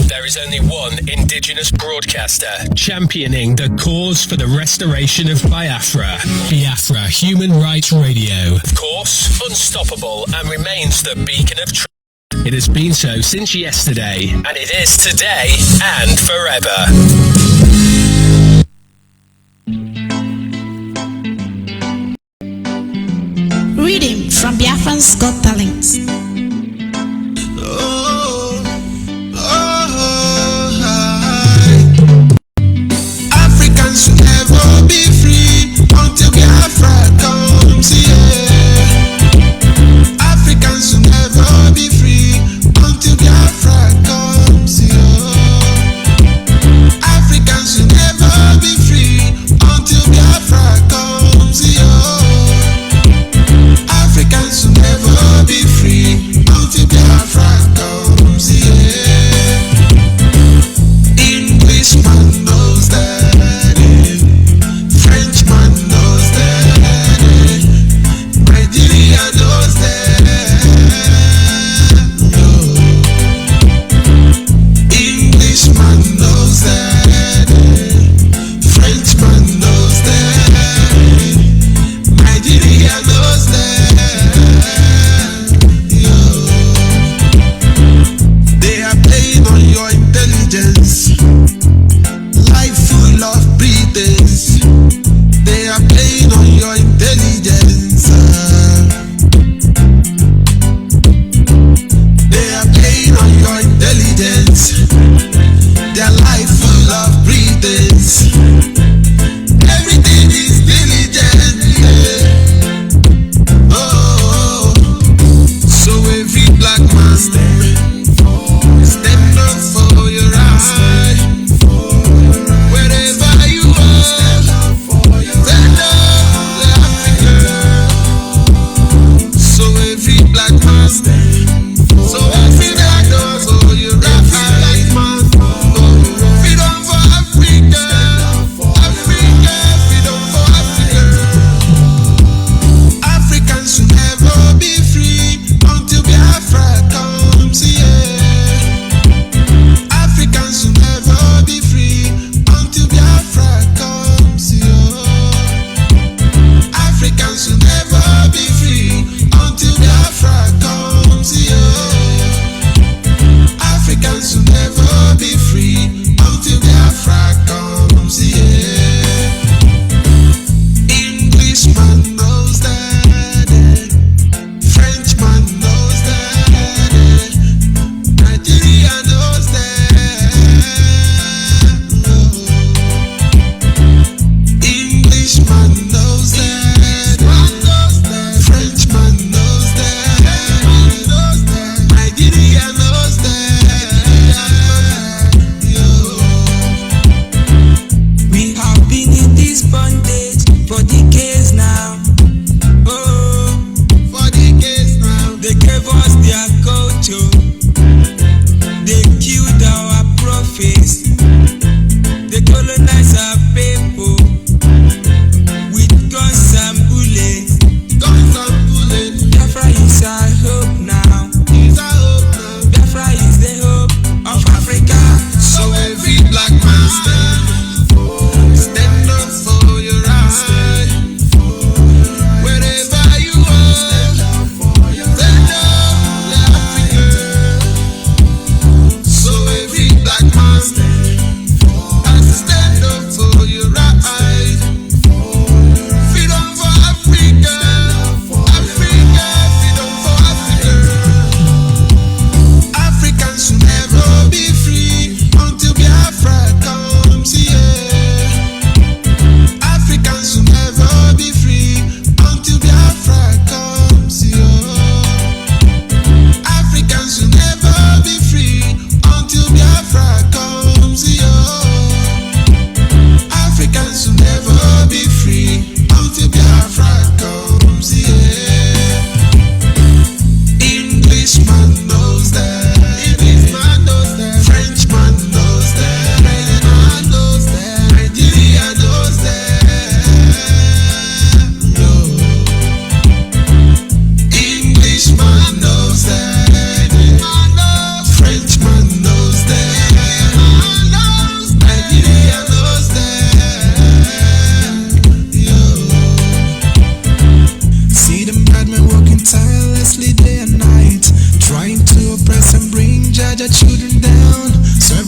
There is only one indigenous broadcaster championing the cause for the restoration of Biafra. Biafra Human Rights Radio. Of course, unstoppable and remains the beacon of truth. It has been so since yesterday, and it is today and forever. Reading from Biafran's Got Talent. Africans should never be free until Biafra comes here. Africans should never be free until Biafra comes here. Africans should never be free until Biafra comes here. Africans should never be free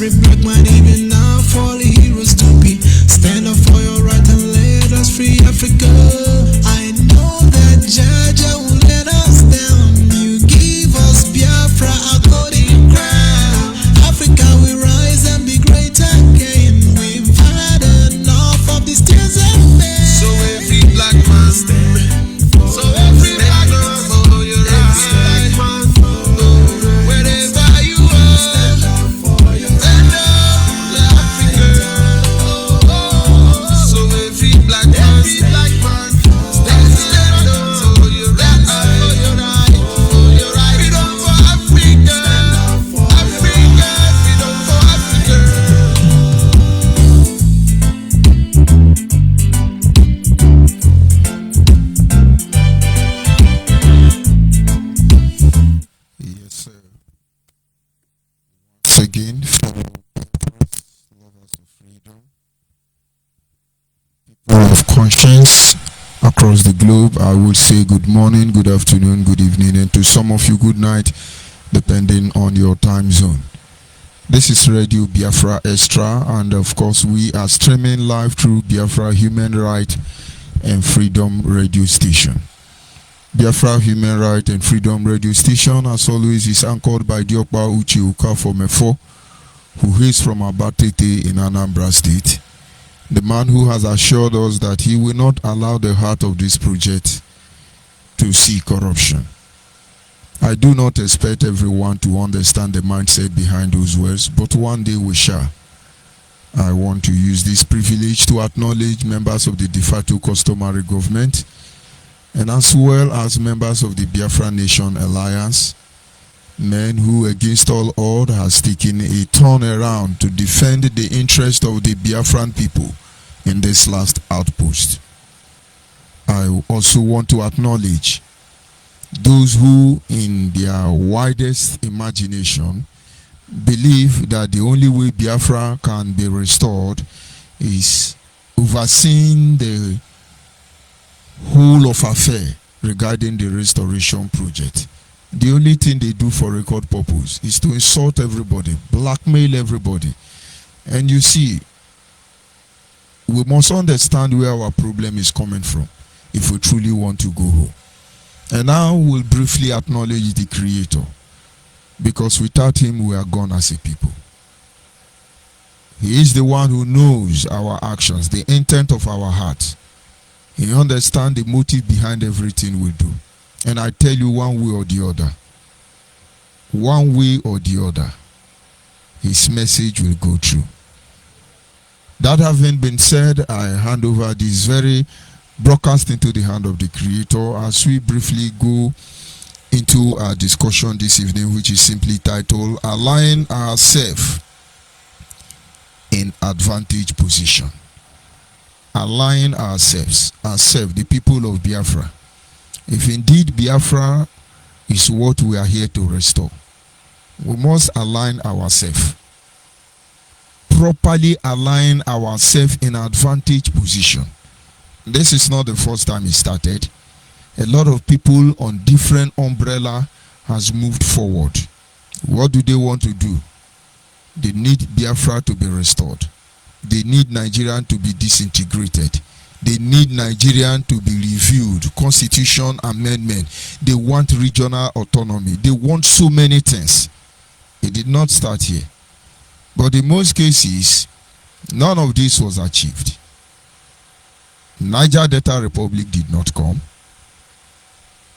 every black man, even now, for the heroes to be. Stand up for your right and let us free Africa. I know that Jaja will let us down. You give us Biafra, a golden crown. Africa will rise and be great again. We've had enough of these tears and pain. So every black man stand. So every black man, oh, you're right. Wherever you are, stand up for your Africa. So every black man, stand up. Oh, you're right. Oh, you're right. Freedom for Africa. Africa, freedom for Africa. Yes, sir. Once again, for lovers of freedom, people of conscience across the globe, I would say good morning, good afternoon, good evening, and to some of you, good night, depending on your time zone. This is Radio Biafra Extra, and of course, we are streaming live through Biafra Human Right and Freedom Radio Station. Biafra Human Right and Freedom Radio Station, as always, is anchored by Diokpa Uche Ukafo, who is from Abatete in Anambra State, the man who has assured us that he will not allow the heart of this project to see corruption. I do not expect everyone to understand the mindset behind those words, but one day we shall. I want to use this privilege to acknowledge members of the de facto customary government, and as well as members of the Biafra Nation Alliance, men who against all odds has taken a turn around to defend the interest of the Biafran people in this last outpost. I also want to acknowledge those who, in their widest imagination, believe that the only way Biafra can be restored is overseeing the whole of affair regarding the restoration project. The only thing they do for record purpose is to insult everybody, blackmail everybody. And you see, we must understand where our problem is coming from if we truly want to go home. And now we'll briefly acknowledge the Creator, because without him we are gone as a people. He is the one who knows our actions, the intent of our hearts. He understands the motive behind everything we do. And I tell you, one way or the other, his message will go through. That having been said, I hand over this very broadcast into the hand of the Creator as we briefly go into our discussion this evening, which is simply titled Align Ourselves in Advantage Position. Align ourselves, the people of Biafra. If indeed Biafra is what we are here to restore, we must align ourselves. Properly align ourselves in advantage position. This is not the first time it started. A lot of people on different umbrella has moved forward. What do they want to do? They need Biafra to be restored. They need Nigerian to be disintegrated. They need Nigerian to be reviewed, constitution amendment. They want regional autonomy. They want so many things. It did not start here. But in most cases, none of this was achieved. Niger Delta Republic did not come.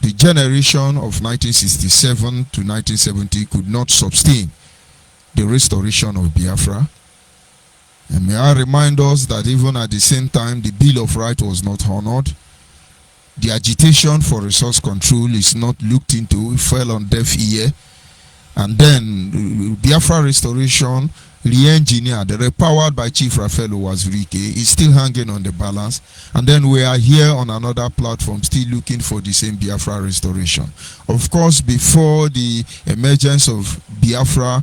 The generation of 1967 to 1970 could not sustain the restoration of Biafra. And may I remind us that even at the same time, the Bill of Rights was not honored. The agitation for resource control is not looked into. It fell on deaf ear. And then Biafra restoration, re-engineered, repowered by Chief Rafael Owazurike, is still hanging on the balance. And then we are here on another platform still looking for the same Biafra restoration. Of course, before the emergence of Biafra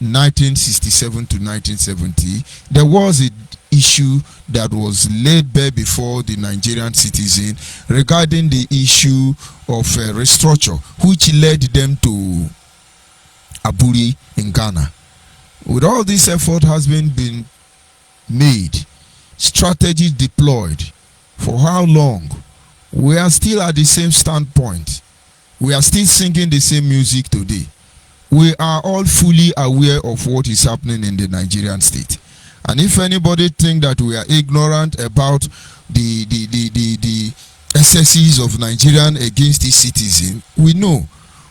1967 to 1970, there was an issue that was laid bare before the Nigerian citizen regarding the issue of restructure, which led them to Aburi in Ghana. With all this effort has been made, strategy deployed, for how long? We are still at the same standpoint. We are still singing the same music today. We are all fully aware of what is happening in the Nigerian state. And if anybody think that we are ignorant about the excesses of Nigerian against its citizen, we know.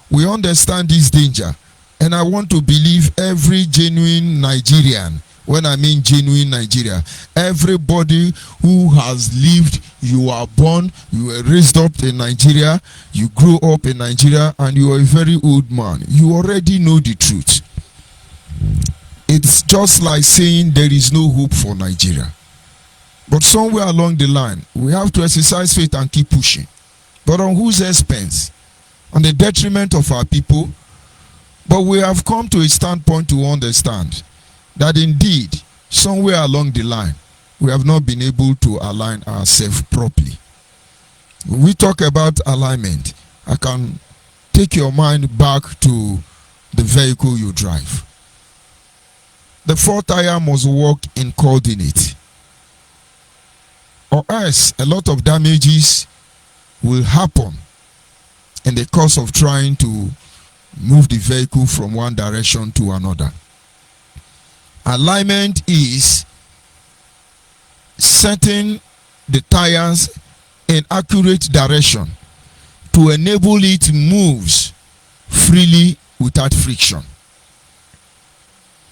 We understand this danger. And I want to believe every genuine Nigerian, when I mean genuine Nigeria, everybody who has lived, you are born, you were raised up in Nigeria, you grew up in Nigeria, and you are a very old man. You already know the truth. It's just like saying there is no hope for Nigeria. But somewhere along the line, we have to exercise faith and keep pushing. But on whose expense? On the detriment of our people. But we have come to a standpoint to understand that indeed, somewhere along the line, we have not been able to align ourselves properly. When we talk about alignment, I can take your mind back to the vehicle you drive. The four tire must work in coordinate, or else a lot of damages will happen in the course of trying to move the vehicle from one direction to another. Alignment is setting the tires in accurate direction to enable it moves freely without friction.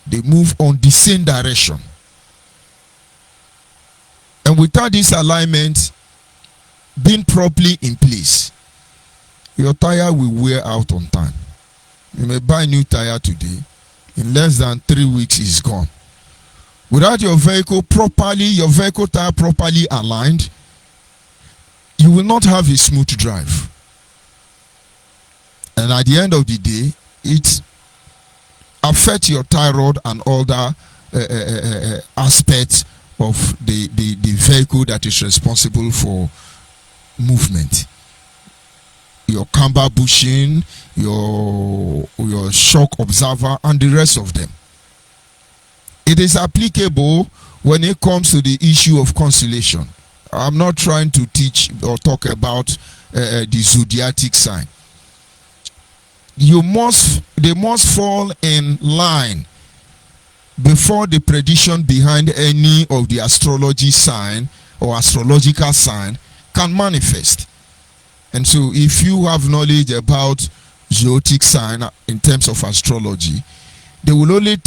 They move on the same direction. And without this alignment being properly in place, your tire will wear out on time. You may buy a new tire today, in less than 3 weeks it's gone. Without your vehicle tire properly aligned, you will not have a smooth drive. And at the end of the day, it affects your tie rod and other aspects of the vehicle that is responsible for movement. Your camber bushing, your shock absorber, and the rest of them. It is applicable when it comes to the issue of constellation. I'm not trying to teach or talk about the zodiac sign. They must fall in line before the prediction behind any of the astrology sign or astrological sign can manifest. And so if you have knowledge about zodiac sign in terms of astrology, they will always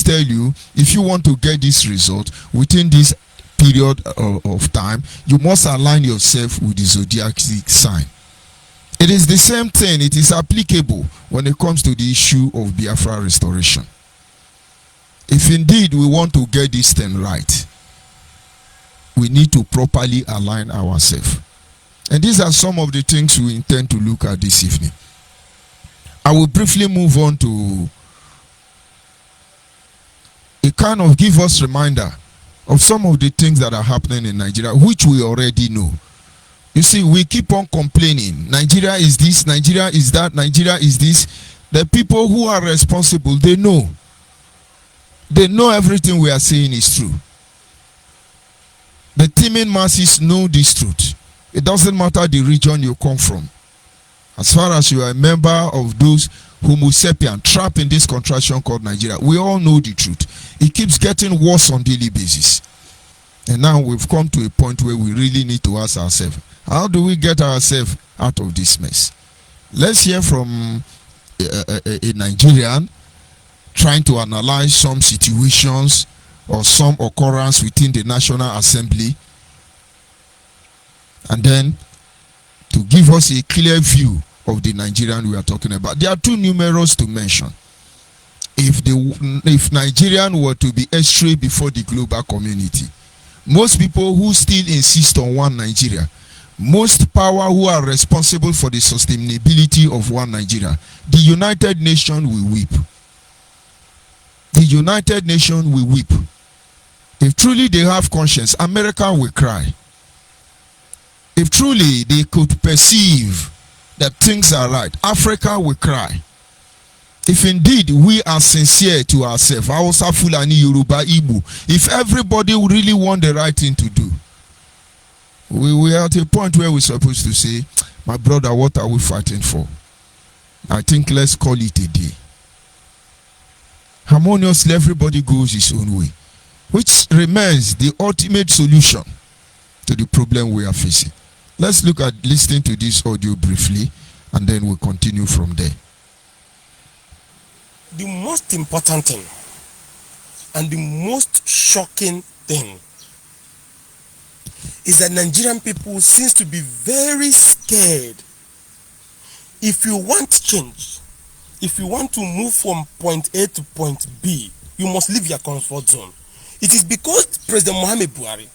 tell you, if you want to get this result within this period of time, you must align yourself with the zodiac sign. It is the same thing. It is applicable when it comes to the issue of Biafra restoration. If indeed we want to get this thing right, we need to properly align ourselves. And these are some of the things we intend to look at this evening. I will briefly move on to a kind of give us reminder of some of the things that are happening in Nigeria, which we already know. You see, we keep on complaining. Nigeria is this, Nigeria is that, Nigeria is this. The people who are responsible, they know. They know everything we are saying is true. The teeming masses know this truth. It doesn't matter the region you come from. As far as you are a member of those Homo sapien trapped in this contraction called Nigeria, we all know the truth. It keeps getting worse on daily basis. And now we've come to a point where we really need to ask ourselves, how do we get ourselves out of this mess? Let's hear from a Nigerian trying to analyze some situations or some occurrence within the National Assembly, and then to give us a clear view of the Nigerian we are talking about. There are too numerous to mention. If Nigerian were to be astray before the global community, most people who still insist on one Nigeria, most power who are responsible for the sustainability of one Nigeria, the United Nations will weep. The United Nations will weep. If truly they have conscience, America will cry. If truly they could perceive that things are right, Africa will cry. If indeed we are sincere to ourselves, Hausa, Fulani, Yoruba, Igbo, if everybody really want the right thing to do, we are at a point where we're supposed to say, my brother, what are we fighting for? I think let's call it a day. Harmoniously, everybody goes his own way, which remains the ultimate solution to the problem we are facing. Let's look at listening to this audio briefly, and then we'll continue from there. The most important thing and the most shocking thing is that Nigerian people seems to be very scared. If you want change, if you want to move from point A to point B, you must leave your comfort zone. It is because President Muhammad Buhari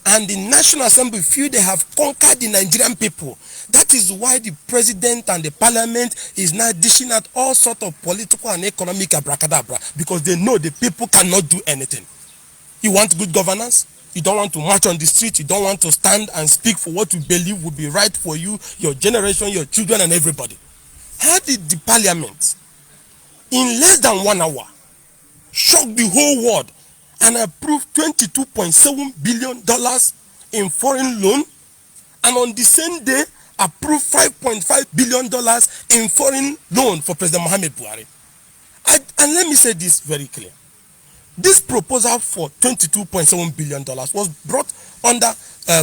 and the National Assembly feel they have conquered the Nigerian people. That is why the president and the parliament is now dishing out all sorts of political and economic abracadabra, because they know the people cannot do anything. You want good governance? You don't want to march on the street. You don't want to stand and speak for what you believe would be right for you, your generation, your children, and everybody. How did the parliament, in less than 1 hour, shock the whole world and approve $22.7 billion in foreign loan, and on the same day approve $5.5 billion in foreign loan for President Muhammad Buhari? And let me say this very clear. This proposal for $22.7 billion was brought under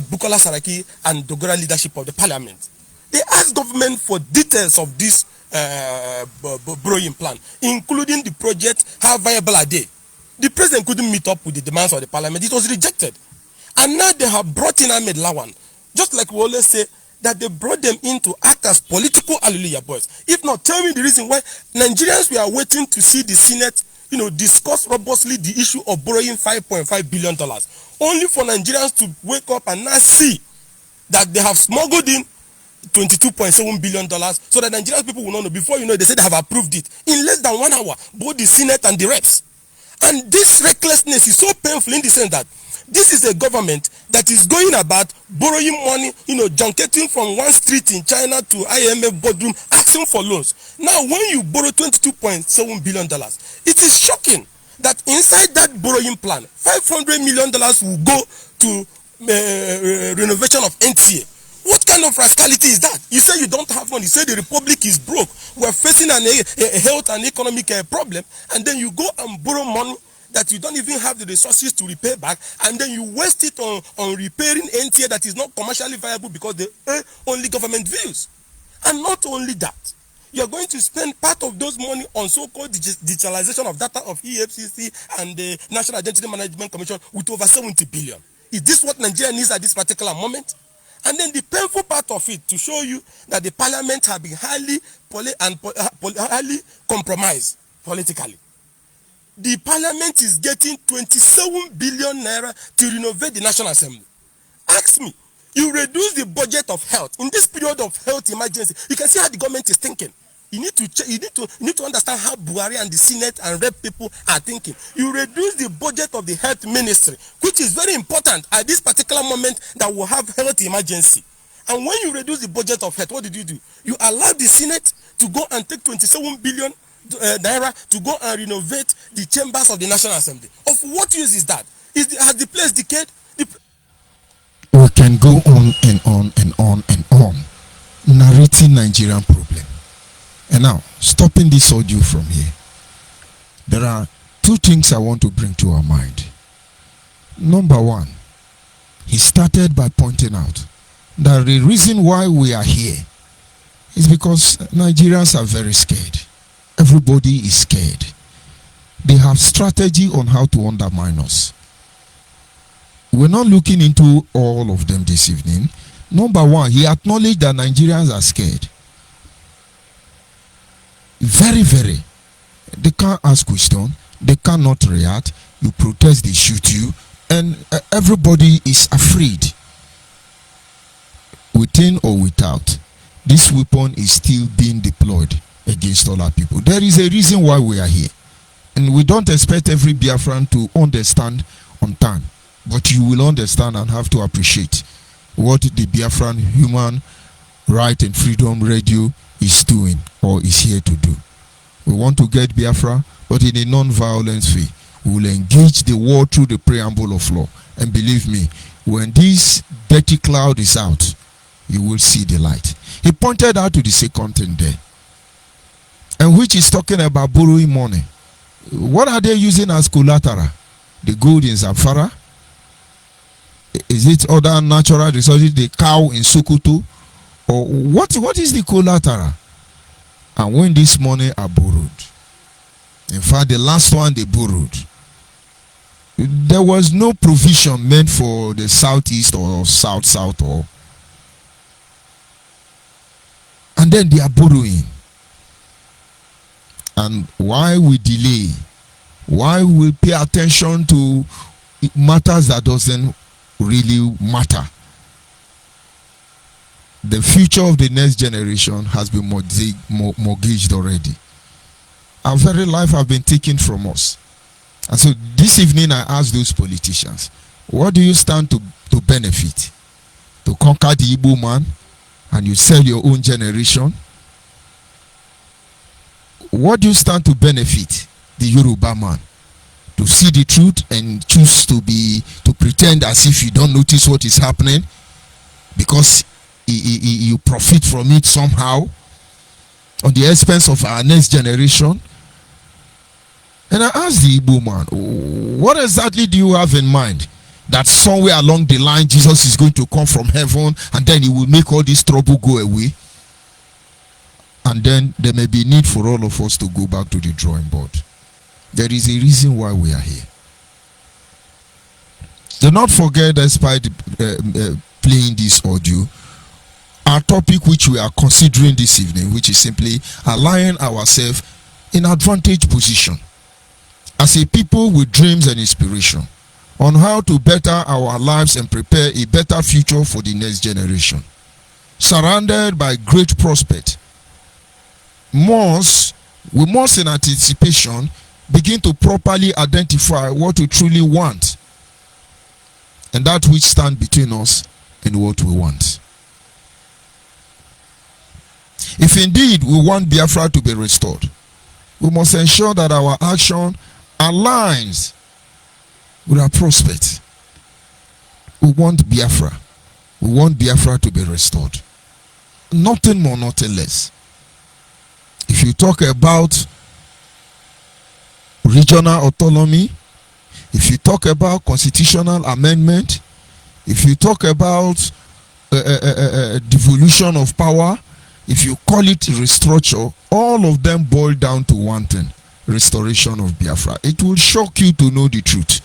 Bukola Saraki and Dogora leadership of the parliament. They asked government for details of this borrowing plan, including the project, how viable are they. The president couldn't meet up with the demands of the parliament. It was rejected. And now they have brought in Ahmed Lawan. Just like we always say, that they brought them in to act as political hallelujah boys. If not, tell me the reason why Nigerians were waiting to see the Senate, discuss robustly the issue of borrowing $5.5 billion. Only for Nigerians to wake up and now see that they have smuggled in $22.7 billion, so that Nigerian people will not know. Before you know, they said they have approved it in less than 1 hour, both the Senate and the reps. And this recklessness is so painful in the sense that this is a government that is going about borrowing money, junketing from one street in China to IMF boardroom, asking for loans. Now, when you borrow $22.7 billion, it is shocking that inside that borrowing plan, $500 million will go to renovation of NTA. What kind of rascality is that? You say you don't have money. You say the republic is broke. We're facing a health and economic problem, and then you go and borrow money that you don't even have the resources to repay back, and then you waste it on repairing NTA that is not commercially viable because they earn only government views. And not only that, you're going to spend part of those money on so-called digitalization of data of EFCC and the National Identity Management Commission with over 70 billion. Is this what Nigeria needs at this particular moment? And then the painful part of it, to show you that the parliament have been highly compromised politically. The parliament is getting 27 billion naira to renovate the National Assembly. Ask me, you reduce the budget of health in this period of health emergency. You can see how the government is thinking. You need to understand how Buhari and the Senate and Rep people are thinking. You reduce the budget of the health ministry, which is very important at this particular moment that we have health emergency. And when you reduce the budget of health, what did you do? You allow the Senate to go and take 27 billion naira to go and renovate the chambers of the National Assembly. Of what use is that? Has the place decayed? We can go on and on and on and on, narrating Nigerian problem. And now, stopping this audio from here, there are two things I want to bring to our mind. Number one, he started by pointing out that the reason why we are here is because Nigerians are very scared. Everybody is scared. They have strategy on how to undermine us. We're not looking into all of them this evening. Number one, he acknowledged that Nigerians are scared. Very, very. They can't ask question. They cannot react. You protest, they shoot you. And everybody is afraid. Within or without, this weapon is still being deployed against all our people. There is a reason why we are here. And we don't expect every Biafran to understand on time. But you will understand and have to appreciate what the Biafran Human Right and Freedom Radio is doing or is here to do. We want to get Biafra, but in a non-violent way. We will engage the war through the preamble of law. And believe me, when this dirty cloud is out, you will see the light. He pointed out to the second thing there, and which is talking about borrowing money. What are they using as collateral? The gold in Zamfara? Is it other natural resources, the cow in Sokoto? Or what is the collateral? And when this money are borrowed, in fact the last one they borrowed, there was no provision meant for the southeast or south or, and then they are borrowing. And why we delay, why we pay attention to matters that doesn't really matter? The future of the next generation has been mortgaged already. Our very life have been taken from us. And so this evening I ask those politicians, what do you stand to benefit? To conquer the Igbo man and you sell your own generation? What do you stand to benefit? The Yoruba man? To see the truth and choose to pretend as if you don't notice what is happening because you profit from it somehow on the expense of our next generation? And I asked the Igbo man, what exactly do you have in mind? That somewhere along the line Jesus is going to come from heaven and then he will make all this trouble go away? And then there may be need for all of us to go back to the drawing board. There is a reason why we are here. Do not forget, despite playing this audio, our topic which we are considering this evening, which is simply aligning ourselves in advantage position as a people with dreams and inspiration on how to better our lives and prepare a better future for the next generation. Surrounded by great prospect, we must in anticipation begin to properly identify what we truly want and that which stands between us and what we want. If indeed we want Biafra to be restored, we must ensure that our action aligns with our prospect. We want Biafra. We want Biafra to be restored. Nothing more, nothing less. If you talk about regional autonomy, if you talk about constitutional amendment, if you talk about devolution of power, if you call it restructure, all of them boil down to one thing: restoration of Biafra. It will shock you to know the truth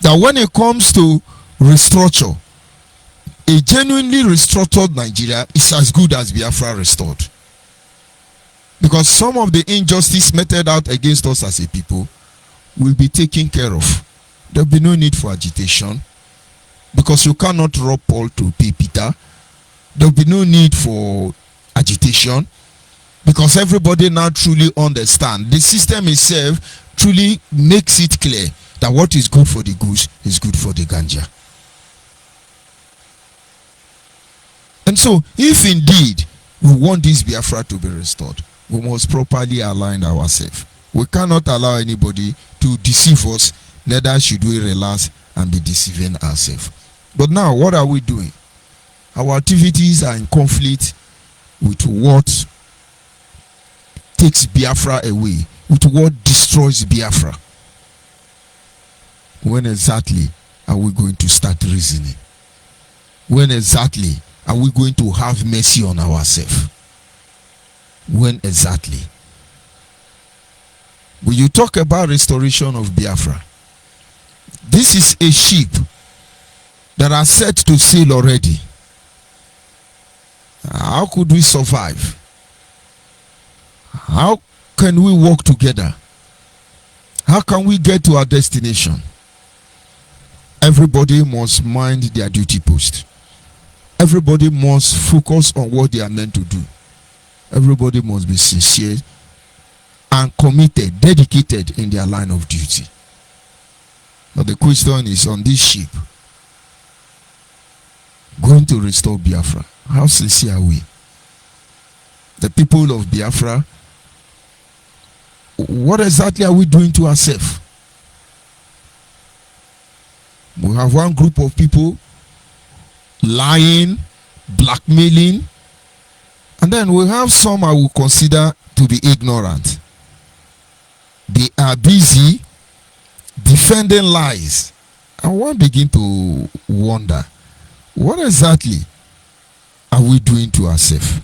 that when it comes to restructure, a genuinely restructured Nigeria is as good as Biafra restored. Because some of the injustice meted out against us as a people will be taken care of. There will be no need for agitation, because you cannot rob Paul to pay Peter. There will be no need for agitation, because everybody now truly understands. The system itself truly makes it clear that what is good for the goose is good for the ganja. And so, if indeed we want this Biafra to be restored, we must properly align ourselves. We cannot allow anybody to deceive us, neither should we relax and be deceiving ourselves. But now, what are we doing? Our activities are in conflict with what takes Biafra away, with what destroys Biafra. When exactly are we going to start reasoning? When exactly are we going to have mercy on ourselves? When exactly? When you talk about restoration of Biafra, this is a ship that are set to sail already. How could we survive? How can we work together? How can we get to our destination? Everybody must mind their duty post. Everybody must focus on what they are meant to do. Everybody must be sincere and committed, dedicated in their line of duty. But the question is, on this ship going to restore Biafra, how sincere are we? The people of Biafra what exactly are we doing to ourselves? We have one group of people lying, blackmailing, and then we have some I will consider to be ignorant. They are busy defending lies, and one begin to wonder, what exactly are we doing to ourselves?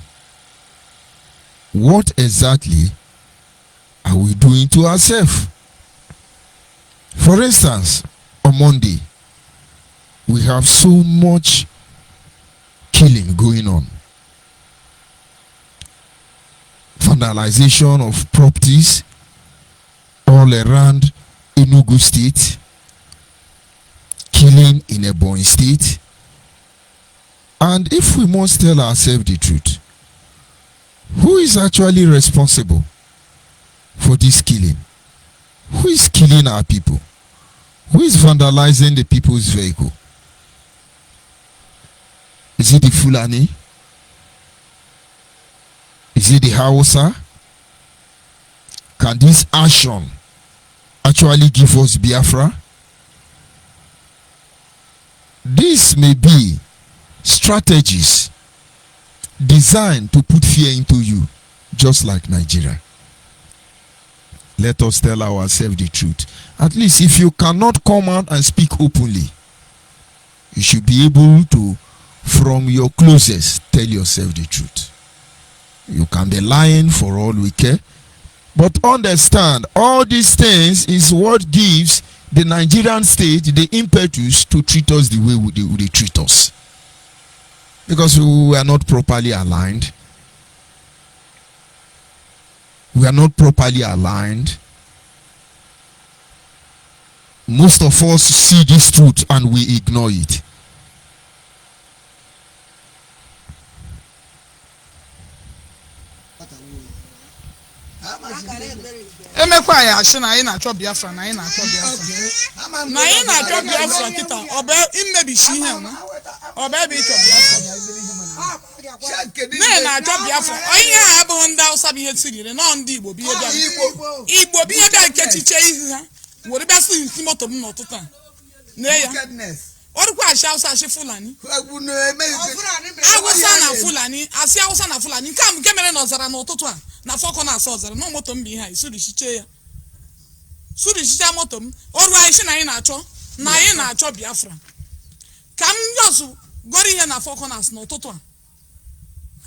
What exactly are we doing to ourselves? For instance, on Monday, we have so much killing going on. Vandalization of properties all around Enugu State, killing in Ebonyi State. And if we must tell ourselves the truth, who is actually responsible for this killing? Who is killing our people? Who is vandalizing the people's vehicle? Is it the Fulani? Is it the Hausa? Can this action actually give us Biafra? This may be strategies designed to put fear into you, just like Nigeria. Let us tell ourselves the truth. At least if you cannot come out and speak openly, you should be able to, from your closest, tell yourself the truth. You can be lying for all we care, but understand, all these things is what gives the Nigerian state the impetus to treat us the way they treat us. Because we are not properly aligned. We are not properly aligned. Most of us see this truth and we ignore it. emekwa ya asị na anyị na-achọ Biafra na anyị na-achọ Biafra na anyị na-achọ Biafra kịta ọbụ imebishi ihe na ọbụ ebe ịchọ Biafra na-achọ Biafra onye ha abụghị ndị Hausa bụ ihe tiriri nọ ndị Igbo bụ ihe bịara Igbo bụ ihe bịara nkechiche ihu ha were bịa si nsi moto m n'ụtụtụ a na ya ọdụkwa asị Hausa asị Fulani Hausa na Fulani asị Hausa na Fulani nke mere na ọzara n'ụtụtụ a na fọkọ na asọ ọzara na moto m bụ ihe a isurichiche ya surichicha moto m ọrụ anyị si na anyị na-achọ Biafra ka m yọsụ goro ihe na fọkọ na asọ n'ụtụtụ a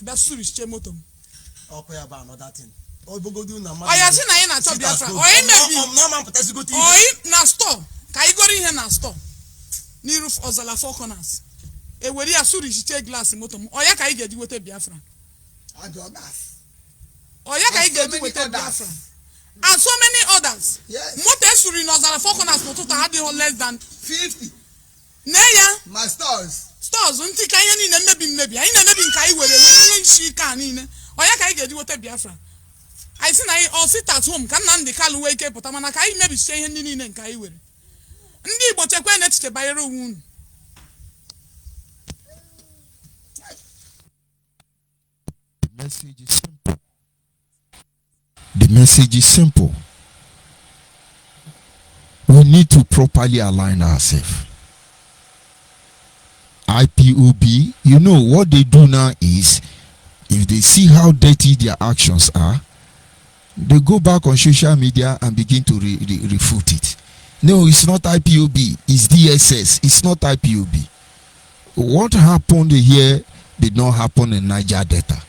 abịa surichiche moto m ọya si na anyị na-achọ Biafra oyi mebi oyi na stọọ ka anyị goro ihe na stọọ n'iru ọzala fọkọ na asọ ewere ya surichiche glaasị moto m ọya ka anyị ga-eji weta Biafra oya ka ige do with Biafra and so many others. Yes. Moto esuri no zara fokonas no total had less than 50. Neya my stores unti ka ihe ni na mebi anyị na mebi nka anyị were ihe nshi ka niile oya ka ige do with Biafra. I see na all sit at home ka na ndị kalu we ike pụta mana ka anyị mebi sie ihe niile nka anyị were ndị Igbo chekwa na echiche bayere onwe unu. Message is simple. The message is simple. We need to properly align ourselves. IPOB, you know what they do now is, if they see how dirty their actions are, they go back on social media and begin to refute it. No, it's not IPOB, it's DSS, it's not IPOB. What happened here did not happen in Niger Delta.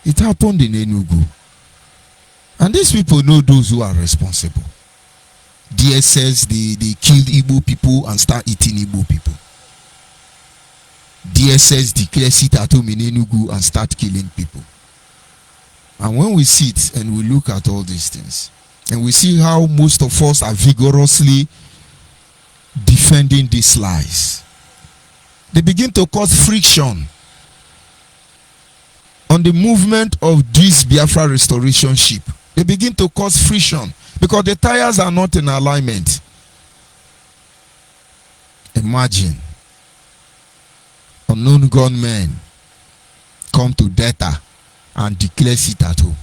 It happened in Enugu. And these people know those who are responsible. DSS, they killed Igbo people and start eating Igbo people. DSS declare sit at home in Enugu and start killing people. And when we sit and we look at all these things, and we see how most of us are vigorously defending these lies, they begin to cause friction on the movement of this Biafra restoration ship. They begin to cause friction because the tires are not in alignment. Imagine unknown gunmen come to Delta and declare sit at home.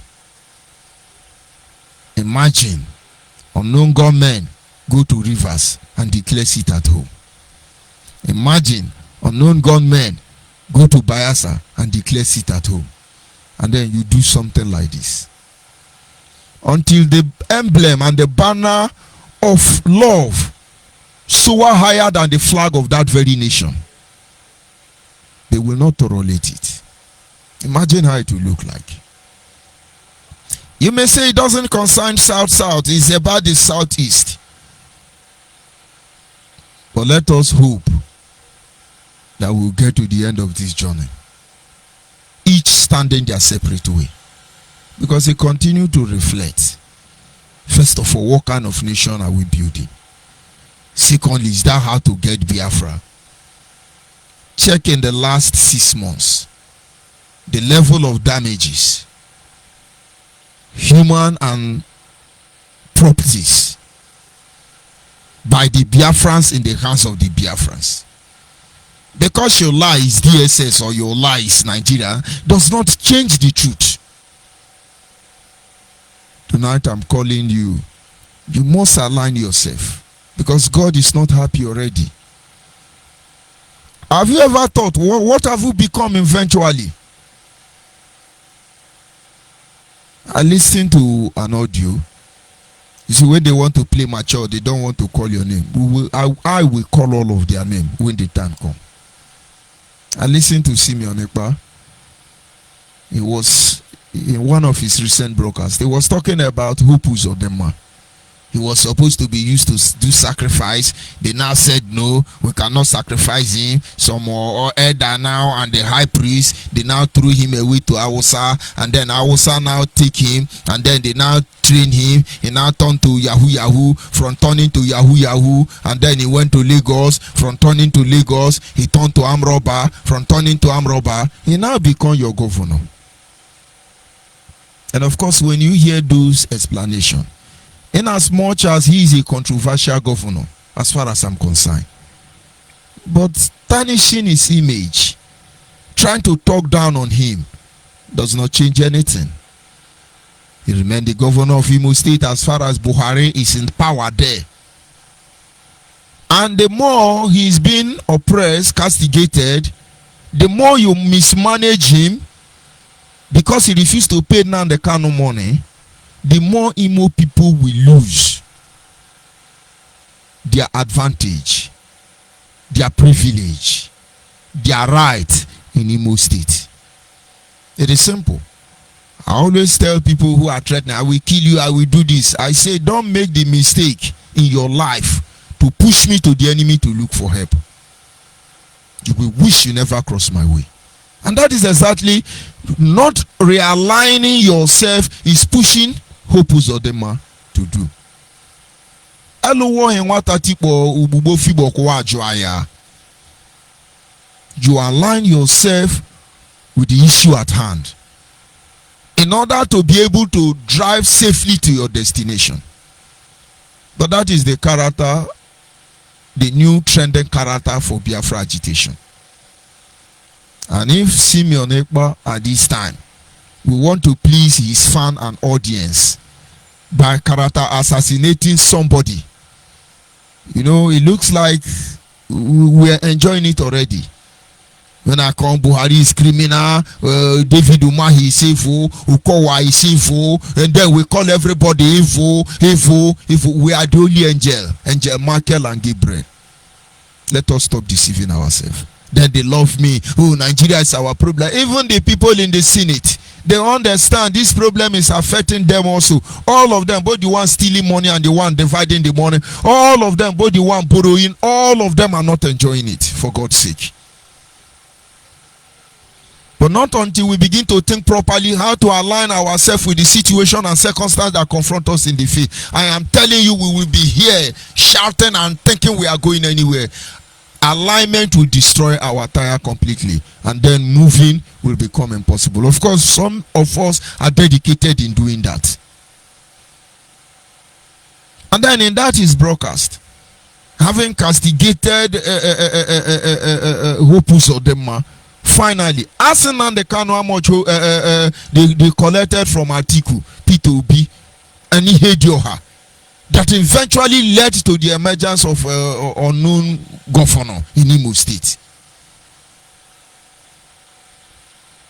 Imagine unknown gunmen go to rivers and declare sit at home. Imagine unknown gunmen go to Biafra and declare sit at home. And then you do something like this. Until the emblem and the banner of love soar higher than the flag of that very nation, they will not tolerate it. Imagine how it will look like. You may say it doesn't concern South-South, it's about the Southeast. But let us hope that we'll get to the end of this journey, each standing their separate way, because they continue to reflect, first of all, what kind of nation are we building? Secondly, is that how to get Biafra? Check in the last 6 months the level of damages, human and properties, by the Biafrans in the hands of the Biafrans. Because your lie is DSS or your lie is Nigeria does not change the truth. Tonight I'm calling you. You must align yourself, because God is not happy already. Have you ever thought, what have you become eventually? I listened to an audio. You see, when they want to play mature, they don't want to call your name. I will call all of their name when the time comes. I listened to Simeon Ekpa. He was in one of his recent broadcasts. He was talking about Hupus of them. He was supposed to be used to do sacrifice. They now said no, we cannot sacrifice him. Some more elder now and the high priest, they now threw him away to Awusa, and then Awusa now take him, and then they now train him. He now turned to Yahoo. From turning to Yahoo, and then he went to Lagos. From turning to Lagos, he turned to Amroba. From turning to Amroba, he now become your governor. And of course, when you hear those explanations, in as much as he is a controversial governor, as far as I'm concerned, but tarnishing his image, trying to talk down on him, does not change anything. He remained the governor of Imo State as far as Buhari is in power there. And the more he's been oppressed, castigated, the more you mismanage him, because he refused to pay Nnamdi Kanu money, the more Imo people will lose their advantage, their privilege, their right in Imo State. It is simple. I always tell people who are threatening, I will kill you, I will do this. I say, don't make the mistake in your life to push me to the enemy to look for help. You will wish you never crossed my way. And that is exactly not realigning yourself is pushing Hopus Odema to do. You align yourself with the issue at hand in order to be able to drive safely to your destination. But that is the character, the new trending character for Biafra agitation. And if Simeon Ekpa at this time we want to please his fan and audience by character assassinating somebody, you know, it looks like we're enjoying it already. When I come, Buhari is criminal, David Umahi is sinful, Ukowa is sinful, and then we call everybody evil. We are the only angel Michael and Gabriel. Let us stop deceiving ourselves. Then they love me. Oh, Nigeria is our problem. Even the people in the Senate, they understand this problem is affecting them also. All of them, both the one stealing money and the one dividing the money, all of them, both the one borrowing, all of them are not enjoying it, for God's sake. But not until we begin to think properly how to align ourselves with the situation and circumstance that confront us in the faith. I am telling you, we will be here shouting and thinking we are going anywhere. Alignment will destroy our tire completely, and then moving will become impossible. Of course, some of us are dedicated in doing that. And then in that is broadcast, having castigated Hopus Odema, finally, asking Nnamdi Kanu how much they collected from Atiku, P2B, and Ihedioha that eventually led to the emergence of unknown governor in Imo State.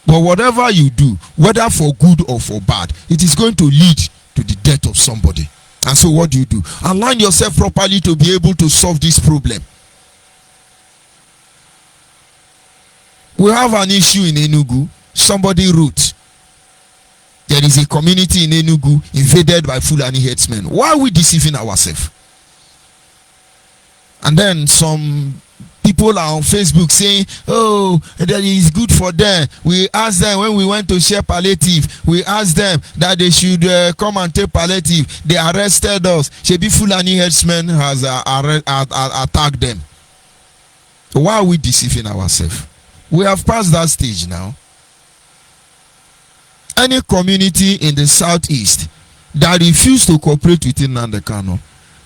But whatever you do, whether for good or for bad, it is going to lead to the death of somebody. And so what do? Align yourself properly to be able to solve this problem. We have an issue in Enugu. Somebody wrote, there is a community in Enugu invaded by Fulani herdsmen. Why are we deceiving ourselves? And then some people are on Facebook saying, oh, that is good for them. We asked them when we went to share palliative, we asked them that they should come and take palliative. They arrested us. Shebi Fulani herdsmen has attacked them. Why are we deceiving ourselves? We have passed that stage now. Any community in the southeast that refuse to cooperate with Nnamdi Kanu,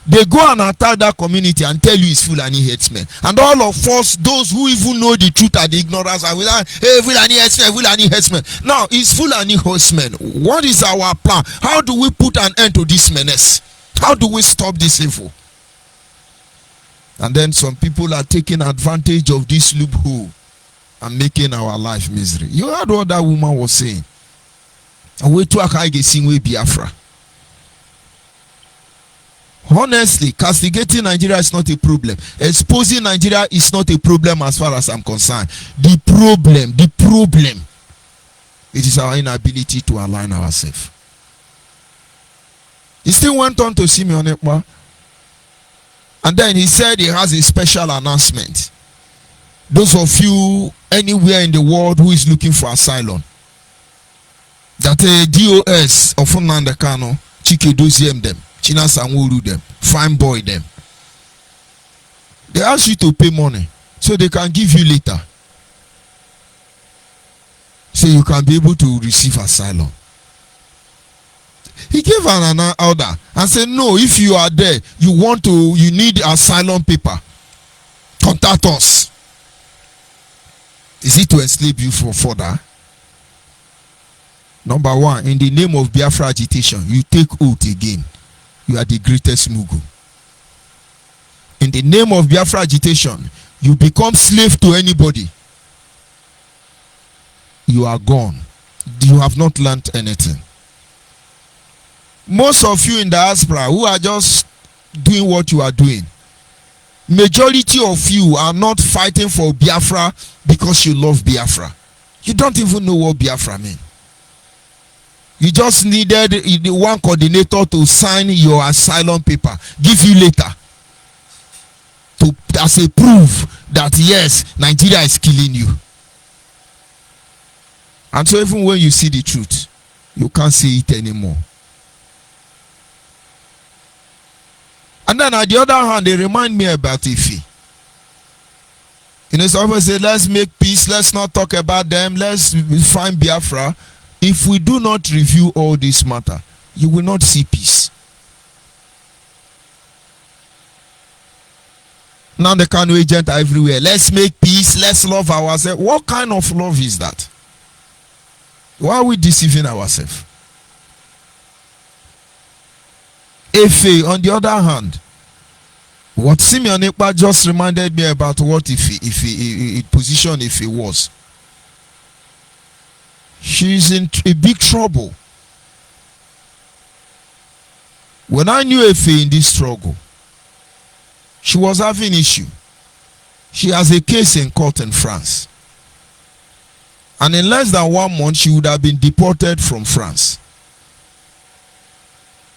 they go and attack that community and tell you it's Fulani herdsmen. And all of us, those who even know the truth and the ignorance, are like, hey, Fulani herdsmen, Fulani herdsmen. Now, it's Fulani herdsmen. What is our plan? How do we put an end to this menace? How do we stop this evil? And then some people are taking advantage of this loophole and making our life misery. You heard what that woman was saying. And we to sing with Biafra. Honestly, castigating Nigeria is not a problem. Exposing Nigeria is not a problem as far as I'm concerned. The problem, it is our inability to align ourselves. He still went on to Simeon Ekpa, and then he said he has a special announcement. Those of you anywhere in the world who is looking for asylum, that a DOS of Nnamdi Kanu, Chike Doziem them, China Sanwo-Olu them, Fine Boy them, they ask you to pay money so they can give you later, so you can be able to receive asylum. He gave an order and said, no, if you are there, you need asylum paper, contact us. Is it to enslave you for further? Number one, in the name of Biafra agitation, you take oath again. You are the greatest Mugu. In the name of Biafra agitation, you become slave to anybody. You are gone. You have not learned anything. Most of you in the diaspora who are just doing what you are doing, majority of you are not fighting for Biafra because you love Biafra. You don't even know what Biafra means. You just needed the one coordinator to sign your asylum paper, give you later, as a proof that yes, Nigeria is killing you. And so even when you see the truth, you can't see it anymore. And then on the other hand, they remind me about Ife. You know, someone say, let's make peace, let's not talk about them, let's find Biafra. If we do not review all this matter, you will not see peace. Now the Kanu agent are everywhere. Let's make peace, let's love ourselves. What kind of love is that? Why are we deceiving ourselves? Efe, on the other hand, what Simeon Ekpa just reminded me about what if position Efe was. She's in a big trouble. When I knew Efe in this struggle, she was having issue. She has a case in court in France. And in less than 1 month, she would have been deported from France.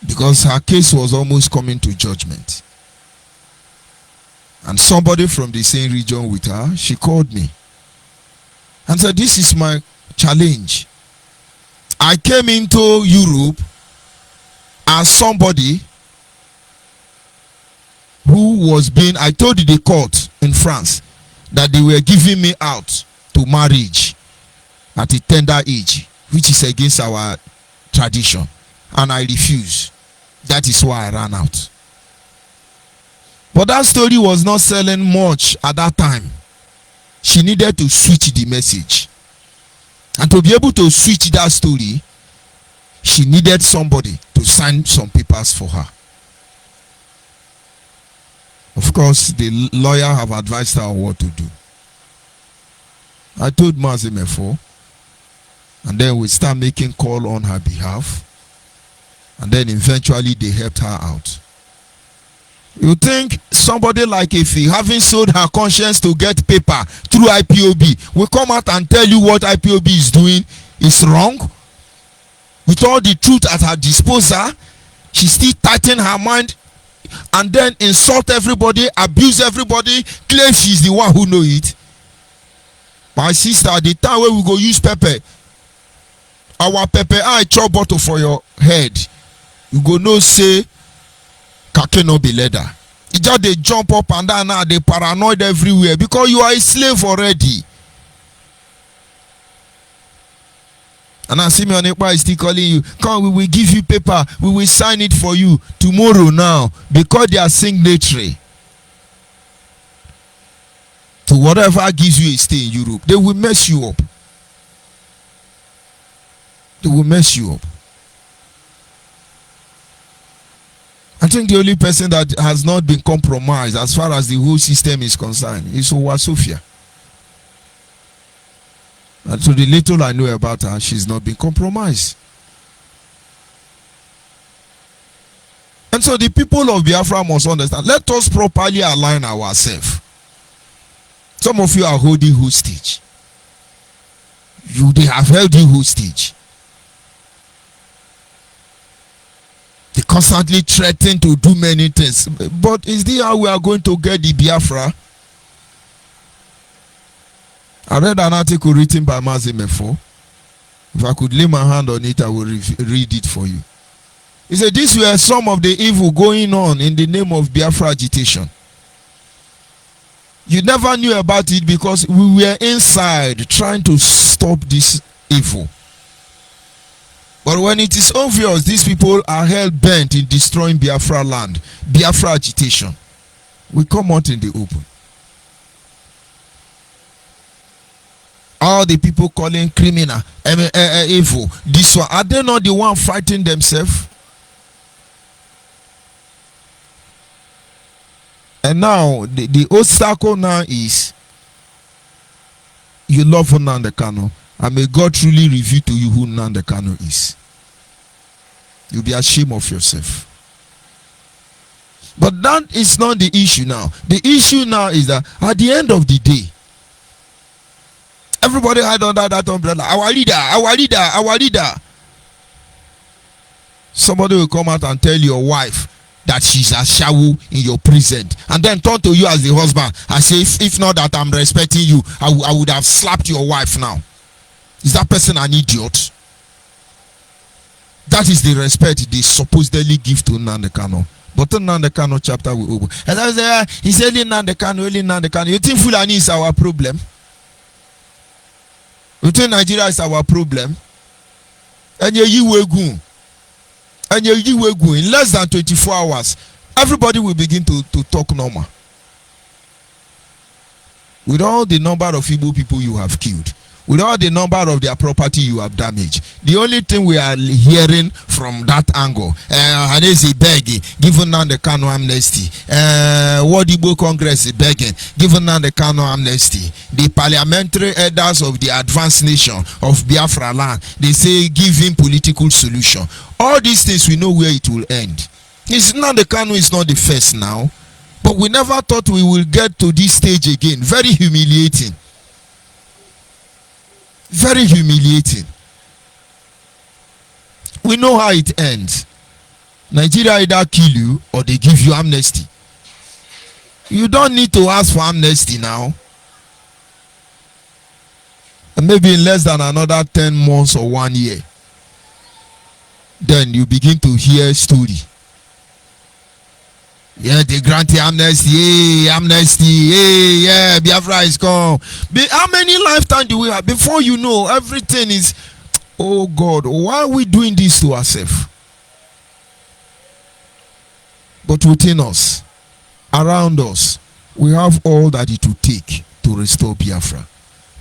Because her case was almost coming to judgment. And somebody from the same region with her, she called me and said, this is my challenge. I came into Europe as somebody who was being, I told the court in France that they were giving me out to marriage at a tender age, which is against our tradition, and I refused. That is why I ran out. But that story was not selling much at that time. She needed to switch the message. And to be able to switch that story, she needed somebody to sign some papers for her. Of course, the lawyer have advised her on what to do. I told Mazimefo, and then we start making call on her behalf, and then eventually they helped her out. You think somebody like Ife, having sold her conscience to get paper through IPOB, will come out and tell you what IPOB is doing is wrong? With all the truth at her disposal, she still tighten her mind and then insult everybody, abuse everybody, claim she's the one who know it. My sister, the time where we go use pepper, our pepper I chop bottle for your head, you go no say kake no be leather. It just they jump up and down now, they paranoid everywhere because you are a slave already. And I see me on is still calling you. Come, we will give you paper. We will sign it for you tomorrow now because they are signatory to whatever gives you a stay in Europe. They will mess you up. They will mess you up. I think the only person that has not been compromised as far as the whole system is concerned is Owa Sophia. And so the little I know about her, she's not been compromised. And so the people of Biafra must understand, let us properly align ourselves. Some of you are holding hostage. They have held you hostage. They constantly threaten to do many things. But is this how we are going to get the Biafra? I read an article written by Mazimefo. If I could lay my hand on it, I will read it for you. He said, these were some of the evil going on in the name of Biafra agitation. You never knew about it because we were inside trying to stop this evil. But when it is obvious these people are hell-bent in destroying Biafra land, Biafra agitation, we come out in the open. All the people calling criminal, evil, this one, are they not the one fighting themselves? And now, the obstacle now is, you love Nnamdi Kanu, and may God truly reveal to you who Nnamdi Kanu is. You'll be ashamed of yourself. But that is not the issue now. The issue now is that at the end of the day, everybody had under that umbrella. Our leader, our leader, our leader. Somebody will come out and tell your wife that she's a shawu in your present, and then turn to you as the husband and say, if not that I'm respecting you, I would have slapped your wife now. Is that person an idiot? That is the respect they supposedly give to Nnamdi Kanu. But Nnamdi Kanu chapter will open. And I say, he's only Nnamdi Kanu, only Nnamdi Kanu. You think Fulani is our problem? You think Nigeria is our problem? And you will go. And you will go in less than 24 hours. Everybody will begin to talk normal. With all the number of Igbo people you have killed, with all the number of their property you have damaged, the only thing we are hearing from that angle, and is begging, given Nnamdi Kanu amnesty, what Igbo Congress is begging, given Nnamdi Kanu amnesty, the parliamentary elders of the advanced nation of Biafra land, they say give him political solution. All these things we know where it will end. Nnamdi Kanu is not the first now, but we never thought we will get to this stage again. Very humiliating. Very humiliating. We know how it ends. Nigeria either kill you or they give you amnesty. You don't need to ask for amnesty now. And maybe in less than another 10 months or 1 year, then you begin to hear story. Yeah, they grant the amnesty. Hey, amnesty. Hey, yeah, Biafra is gone. How many lifetimes do we have? Before you know, everything is, oh God, why are we doing this to ourselves? But within us, around us, we have all that it will take to restore Biafra.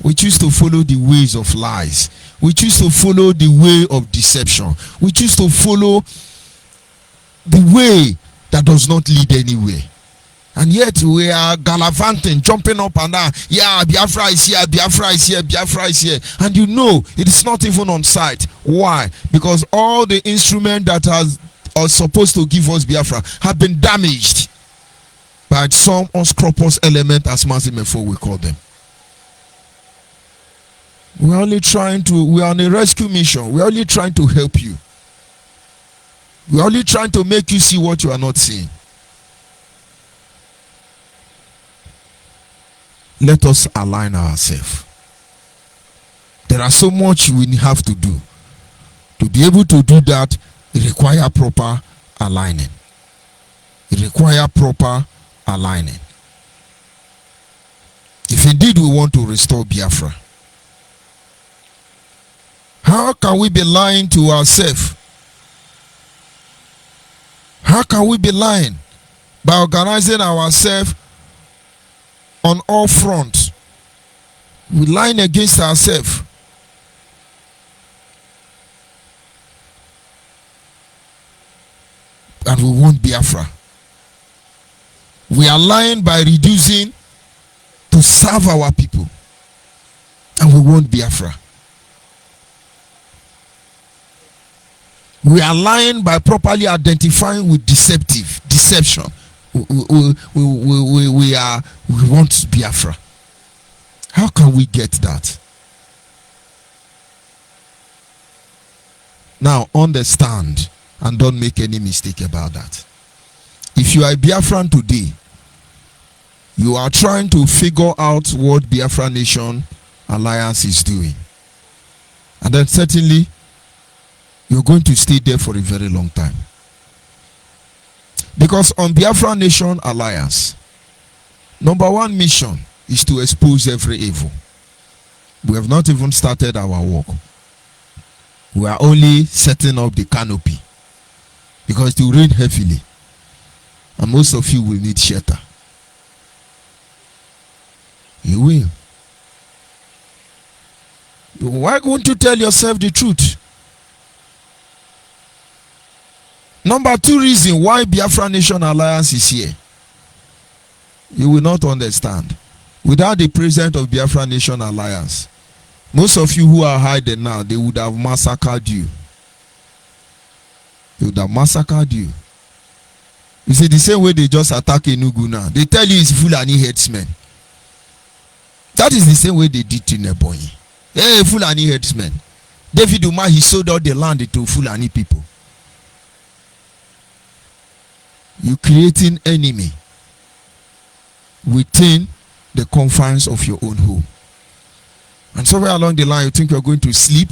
We choose to follow the ways of lies. We choose to follow the way of deception. We choose to follow the way that does not lead anywhere. And yet we are gallivanting, jumping up and down. Yeah, Biafra is here, Biafra is here, Biafra is here. And you know it is not even on site. Why? Because all the instruments that are supposed to give us Biafra have been damaged by some unscrupulous element, as Mazimefo we call them. We are on a rescue mission. We are only trying to help you. We are only trying to make you see what you are not seeing. Let us align ourselves. There are so much we have to do. To be able to do that, it requires proper aligning. It requires proper aligning. If indeed we want to restore Biafra, how can we be lying to ourselves? How can we be lying? By organizing ourselves on all fronts. We lying against ourselves. And we want Biafra. We are lying by reducing to serve our people. And we want Biafra. We are lying by properly identifying with deception. We want Biafra. How can we get that? Now understand and don't make any mistake about that. If you are a Biafran today, you are trying to figure out what Biafra Nation Alliance is doing. And then certainly you're going to stay there for a very long time. Because on Biafra Nation Alliance, number one mission is to expose every evil. We have not even started our work. We are only setting up the canopy. Because it will rain heavily. And most of you will need shelter. You will. Why won't you tell yourself the truth? Number two reason why Biafra Nation Alliance is here. You will not understand. Without the presence of Biafra Nation Alliance, most of you who are hiding now, they would have massacred you. They would have massacred you. You see, the same way they just attack Enugu now. They tell you it's Fulani headsmen. That is the same way they did to Nebonyi. Hey, Fulani headsmen. David Umar, he sold out the land to Fulani people. You creating enemy within the confines of your own home. And somewhere along the line, you think you're going to sleep.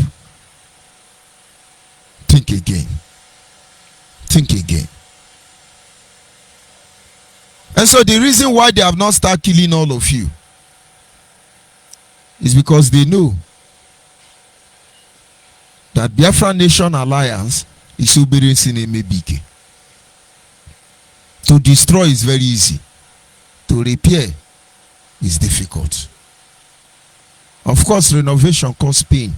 Think again. Think again. And so the reason why they have not started killing all of you is because they know that Biafra Nation Alliance is Ubere Sineme Bike. To destroy is very easy. To repair is difficult. Of course, renovation costs pain.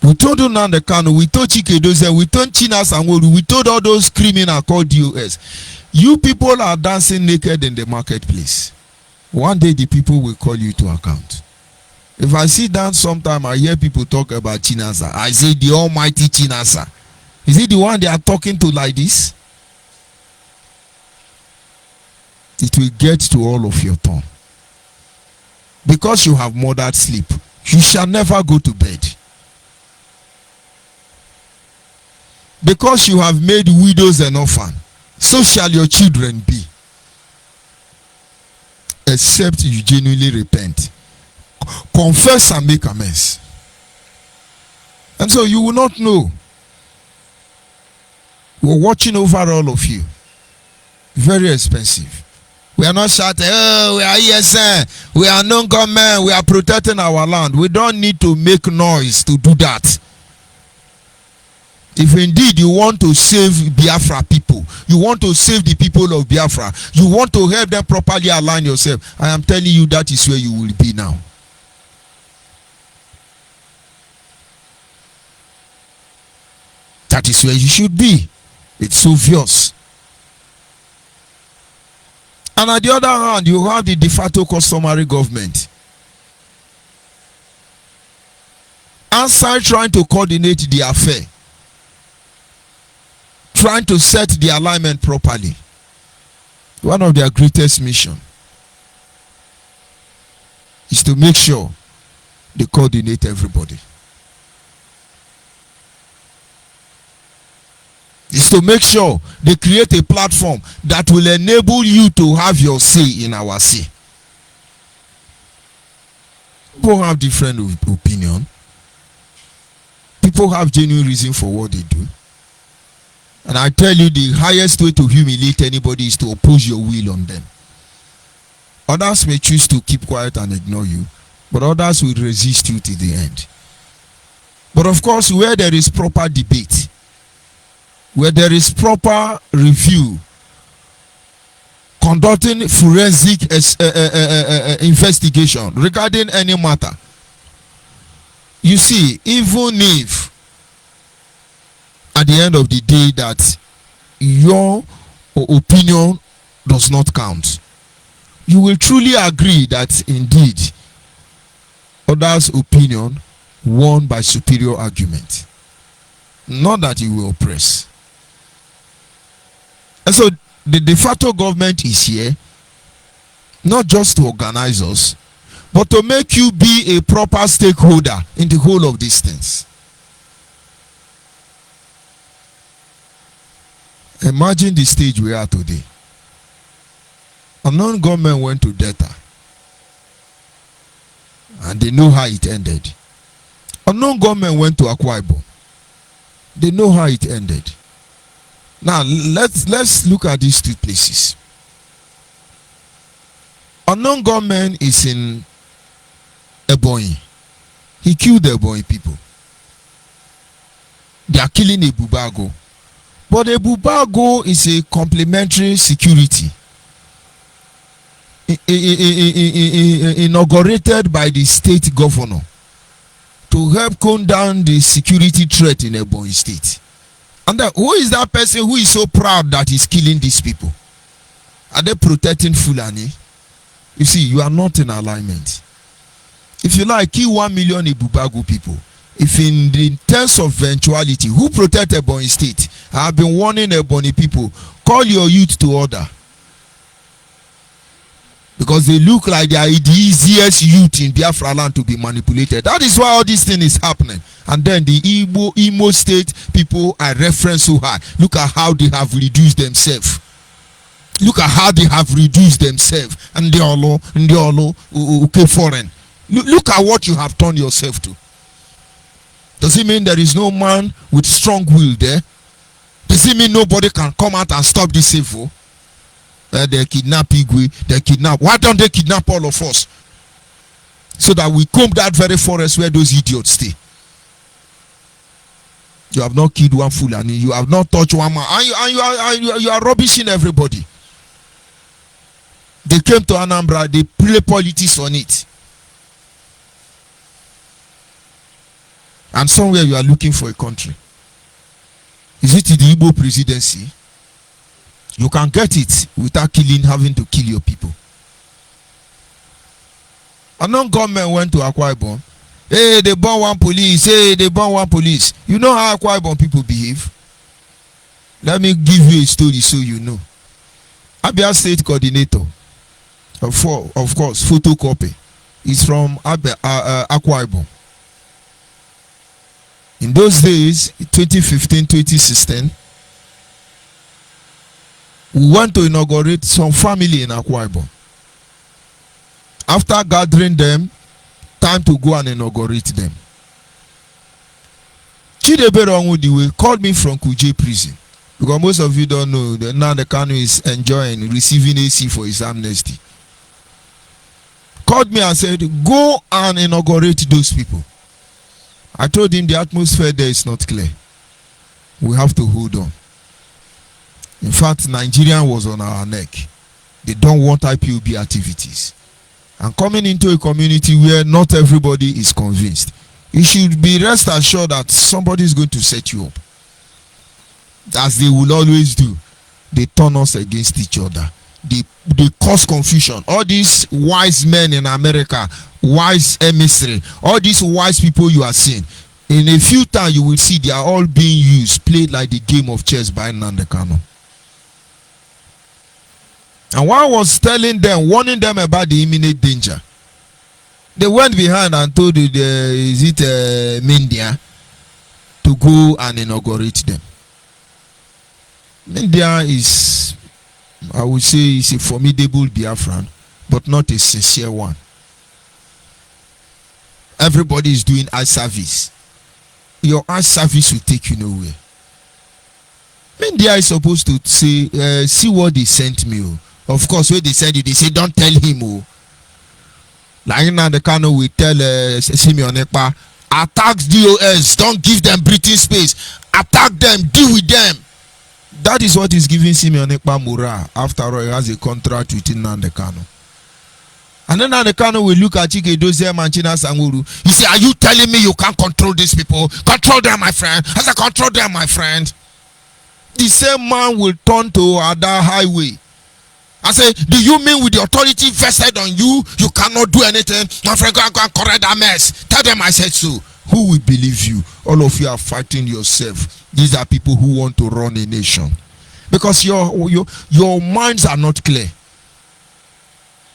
We told Nnamdi Kanu, we told Chike Dozie, we told Chinas Anworu, we told all those criminals called DOS. You people are dancing naked in the marketplace. One day the people will call you to account. If I sit down sometime, I hear people talk about Chinasa. I say the almighty Chinasa. Is it the one they are talking to like this? It will get to all of your tongue. Because you have murdered sleep, you shall never go to bed. Because you have made widows and orphans, so shall your children be. Except you genuinely repent. Confess and make amends. And so you will not know. We're watching over all of you. Very expensive. We are not shouting, oh, we are ESN, we are non-government, we are protecting our land. We don't need to make noise to do that. If indeed you want to save Biafra people, you want to save the people of Biafra, you want to help them properly align yourself, I am telling you that is where you will be now. That is where you should be. It's obvious. And on the other hand, you have the de facto customary government. Outside trying to coordinate the affair, trying to set the alignment properly. One of their greatest mission is to make sure they coordinate everybody. Is to make sure they create a platform that will enable you to have your say in our say. People have different opinion. People have genuine reason for what they do. And I tell you, the highest way to humiliate anybody is to oppose your will on them. Others may choose to keep quiet and ignore you, but others will resist you to the end. But of course, where there is proper debate, where there is proper review, conducting forensic investigation regarding any matter, you see, even if at the end of the day that your opinion does not count, you will truly agree that indeed others' opinion won by superior argument. Not that you will oppress. And so the de facto government is here not just to organize us, but to make you be a proper stakeholder in the whole of these things. Imagine the stage we are today. A non-government went to Delta, and they know how it ended. A non-government went to Akwa Ibom. They know how it ended. Now let's look at these two places. A non-government is in Ebonyi. He killed the Ebonyi people. They are killing Ebubago. But Ebubago is a complementary security inaugurated by the state governor to help calm down the security threat in Ebonyi state. And who is that person who is so proud that he's killing these people? Are they protecting Fulani? You see, you are not in alignment. If you like, kill 1 million Ebubago people. If in the terms of eventuality, who protect Ebonyi state? I have been warning Ebonyi people, call your youth to order. Because they look like they are the easiest youth in Biafra land to be manipulated. That is why all this thing is happening. And then the Imo state people I reference so hard. Look at how they have reduced themselves. Look at how they have reduced themselves. And they all okay foreign. Look at what you have turned yourself to. Does it mean there is no man with strong will there? Does it mean nobody can come out and stop this evil? They kidnap Igwe, they kidnap. Why don't they kidnap all of us? So that we comb that very forest where those idiots stay. You have not killed one Fulani, you have not touched one man, and you are rubbishing everybody. They came to Anambra, they play politics on it. And somewhere you are looking for a country. Is it the Igbo presidency? You can get it without having to kill your people. A non-government went to Akwa Ibom. Hey, they burn one police. Hey, they burn one police. You know how Akwa Ibom people behave? Let me give you a story so you know. Abia State Coordinator, of course, photocopy, is from Akwa Ibom. In those days, 2015, 2016, we went to inaugurate some family in Akwa Ibom. After gathering them, time to go and inaugurate them. Chidebere Onwudiwe called me from Kuje prison. Because most of you don't know that now the Kanu is enjoying receiving AC for his amnesty. Called me and said, go and inaugurate those people. I told him the atmosphere there is not clear. We have to hold on. In fact, Nigeria was on our neck. They don't want IPOB activities. And coming into a community where not everybody is convinced, you should be rest assured that somebody is going to set you up. As they will always do. They turn us against each other. They cause confusion. All these wise men in America, wise emissary, all these wise people you are seeing, in a few times you will see they are all being used, played like the game of chess by Nnamdi Kanu. And while I was telling them, warning them about the imminent danger, they went behind and told Mindia to go and inaugurate them. Mindia is, I would say, is a formidable Biafran, but not a sincere one. Everybody is doing eye service. Your eye service will take you nowhere. Mindia is supposed to say, see what they sent me. Of course, when they send you, they say, don't tell him. Like now the Kano will tell Simeon Ekpa, attack DOS, don't give them breathing space. Attack them, deal with them. That is what is giving Simeon Ekpa morale. After all, he has a contract with Nnamdi Kanu. And then Nnamdi Kanu will look at Chike Dozie Manchina Sanguru. He say, are you telling me you can't control these people? Control them, my friend. I said, control them, my friend. The same man will turn to Ada Highway. I say, do you mean with the authority vested on you, you cannot do anything? My friend, go and correct that mess. Tell them I said so. Who will believe you? All of you are fighting yourself. These are people who want to run a nation. Because your minds are not clear.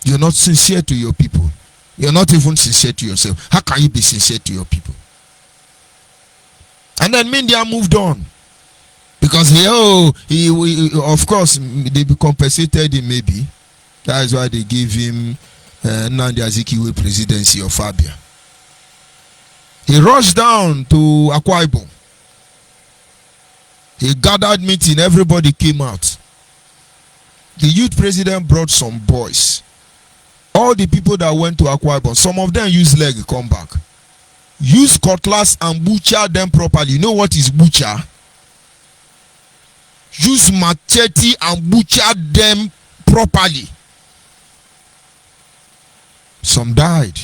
You're not sincere to your people. You're not even sincere to yourself. How can you be sincere to your people? And then Mindia moved on. Because of course, they compensated him maybe. That is why they gave him Nnamdi Azikiwe presidency of Abia. He rushed down to Akwa Ibom. He gathered meeting, everybody came out. The youth president brought some boys. All the people that went to Akwa Ibom, some of them used leg come back. Use cutlass and butcher them properly. You know what is butcher? Use machete and butcher them properly. Some died.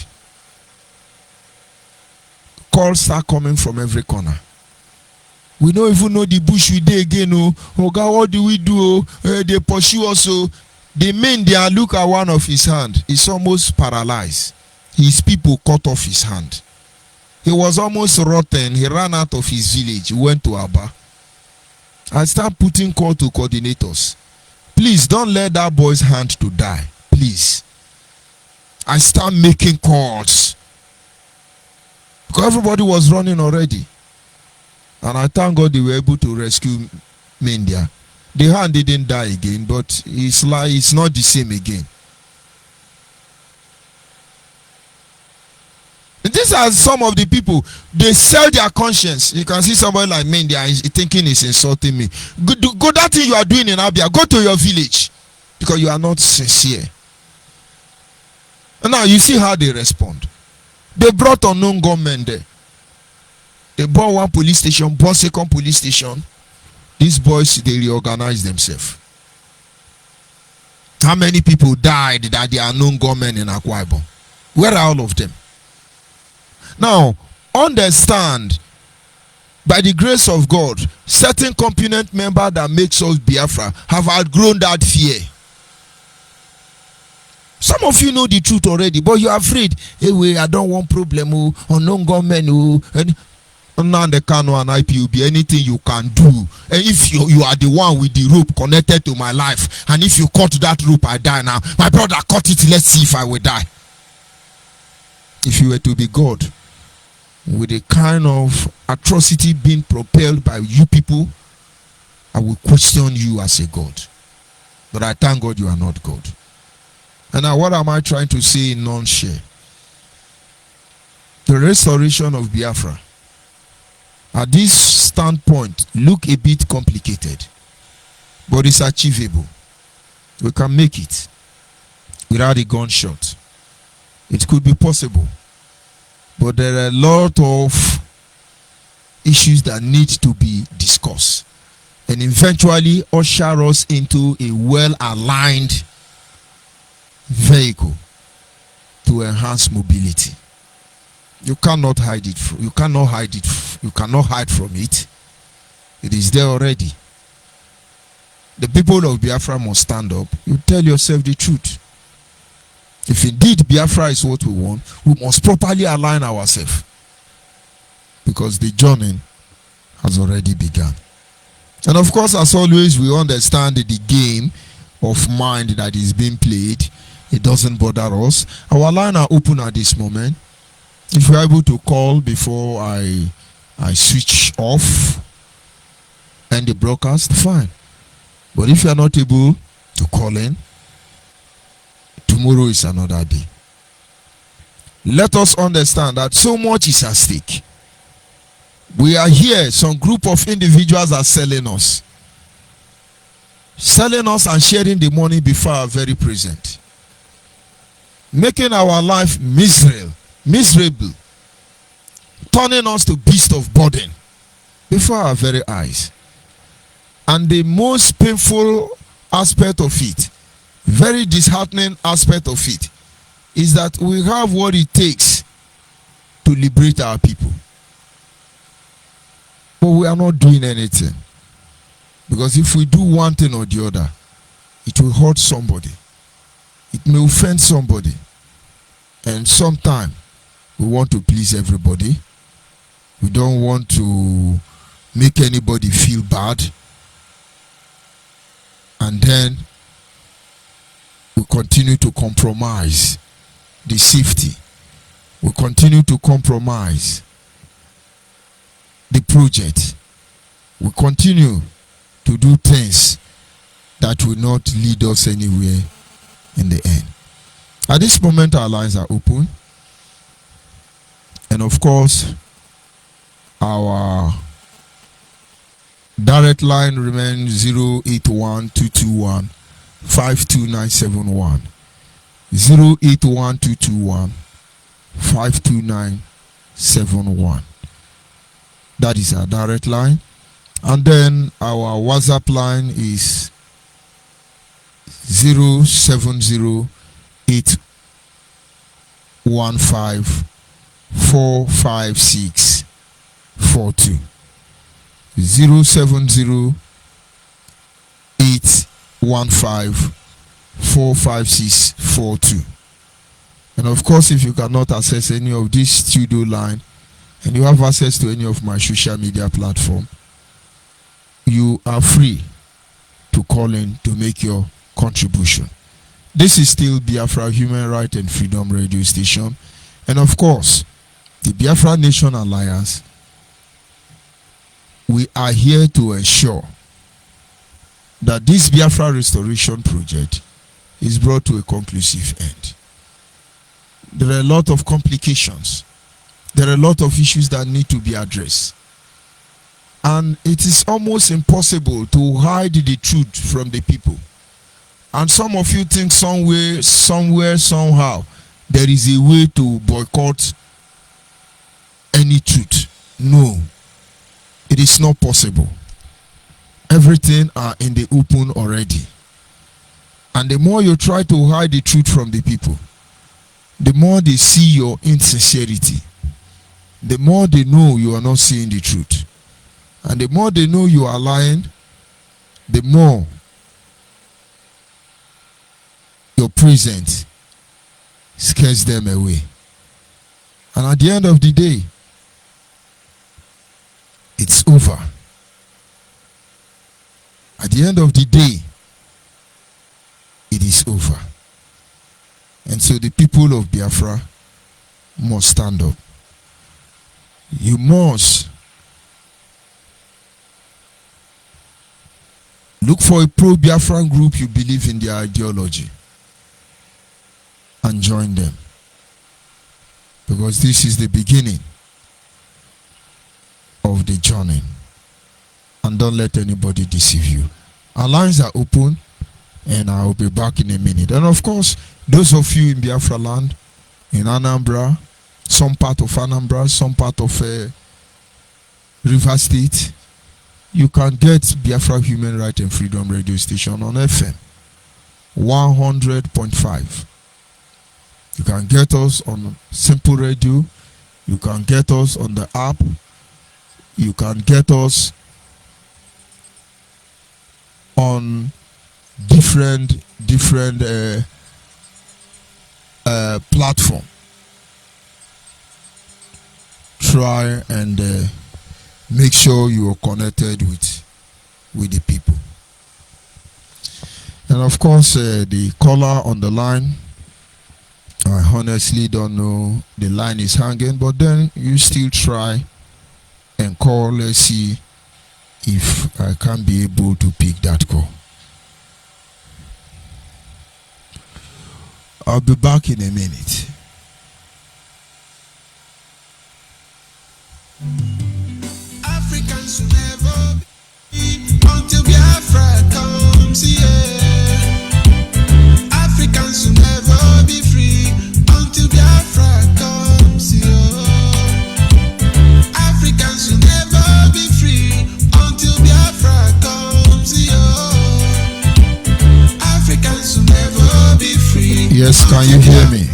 Calls start coming from every corner. We don't even know the bush we did again. Oh God, what do we do? They pursue us. The men there look at one of his hand. It's almost paralyzed. His people cut off his hand. He was almost rotten. He ran out of his village. He went to Aba. I start putting call to coordinators. Please don't let that boy's hand to die. Please. I start making calls. Because everybody was running already. And I thank God they were able to rescue Mindia. The hand didn't die again, but it's not the same again. These are some of the people, they sell their conscience. You can see somebody like Mindia is thinking he's insulting me. Go that thing you are doing in Abia, go to your village. Because you are not sincere. And now you see how they respond. They brought unknown gunmen there. They bought one police station, bought second police station. These boys, they reorganized themselves. How many people died that they are unknown gunmen in Akwa Ibom? Where are all of them? Now, understand, by the grace of God, certain component member that makes us Biafra have outgrown that fear. Some of you know the truth already, but you're afraid. Hey, I don't want problem. Unknown government. Nnamdi Kanu and IPOB, anything you can do. And if you are the one with the rope connected to my life, and if you cut that rope, I die now. My brother, cut it. Let's see if I will die. If you were to be God, with a kind of atrocity being propelled by you people, I will question you as a God. But I thank God you are not God. And now what am I trying to say in non-share? The restoration of Biafra, at this standpoint, look a bit complicated. But it's achievable. We can make it without a gunshot. It could be possible. But there are a lot of issues that need to be discussed, and eventually usher us into a well-aligned vehicle to enhance mobility. You cannot hide it. You cannot hide it. You cannot hide from it. It is there already. The people of Biafra must stand up. You tell yourself the truth. If indeed Biafra is what we want, we must properly align ourselves, because the journey has already begun. And of course, as always, we understand the game of mind that is being played. It doesn't bother us. Our line are open at this moment. If you're able to call before I switch off and the broadcast, fine. But if you are not able to call in, tomorrow is another day. Let us understand that so much is at stake. We are here, some group of individuals are selling us and sharing the money before our very present, making our life miserable, turning us to beasts of burden before our very eyes. And the most painful aspect of it, very disheartening aspect of it, is that we have what it takes to liberate our people, but we are not doing anything. Because if we do one thing or the other, it will hurt somebody, it may offend somebody, and sometimes we want to please everybody. We don't want to make anybody feel bad, and then we continue to compromise the safety. We continue to compromise the project. We continue to do things that will not lead us anywhere in the end. At this moment, our lines are open, and of course, our direct line remains 081-221-52971. 081-221-52971. That is our direct line. And then our WhatsApp line is 070-815-45642. 070-815-45642. And of course, if you cannot access any of this studio line and you have access to any of my social media platform, you are free to call in to make your contribution. This is still Biafra Human Right and Freedom Radio Station, and of course, the Biafra Nation Alliance. We are here to ensure that this Biafra restoration project is brought to a conclusive end. There are a lot of complications. There are a lot of issues that need to be addressed. And it is almost impossible to hide the truth from the people. And some of you think somewhere, somehow, there is a way to boycott any truth. No, it is not possible. Everything are in the open already. And the more you try to hide the truth from the people, the more they see your insincerity, the more they know you are not seeing the truth. And the more they know you are lying, the more your presence scares them away. And at the end of the day, it's over. At the end of the day, it is over. And so the people of Biafra must stand up. You must look for a pro-Biafran group you believe in their ideology and join them. Because this is the beginning of the journey. And don't let anybody deceive you. Our lines are open, and I will be back in a minute. And of course, those of you in Biafra land, in Anambra, some part of Anambra, some part of River State, you can get Biafra Human Rights and Freedom radio station on FM 100.5. You can get us on Simple Radio. You can get us on the app. You can get us on different platform. Try and make sure you are connected with the people. And of course, the caller on the line, I honestly don't know, the line is hanging, but then you still try and call. Let's see if I can be able to pick that call. I'll be back in a minute. Africans will never be until Biafra comes here. Africans will never be free until Biafra comes here. Africans will never be free until Biafra comes here. Africans will never be free. Yes, can you hear me?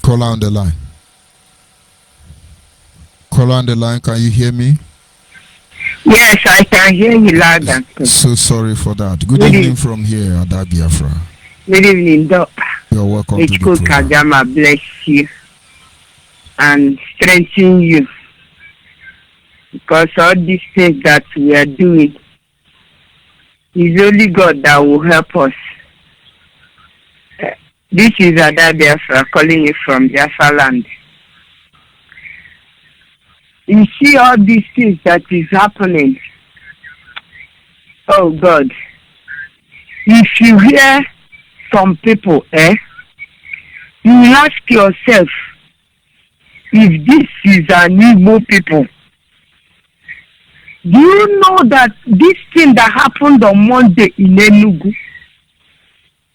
Call on the line. Call on the line, can you hear me? Yes, I can hear you loud and clear. So sorry for that. Good evening from here at Biafra. Good evening, Doc. You're welcome to the program. Kajama bless you and strengthen you, because all these things that we are doing is only God that will help us. This is Ada Biafra calling you from Biafra land. You see all these things that is happening. Oh God. If you hear some people, you will ask yourself if this is an Igbo people. Do you know that this thing that happened on Monday in Enugu,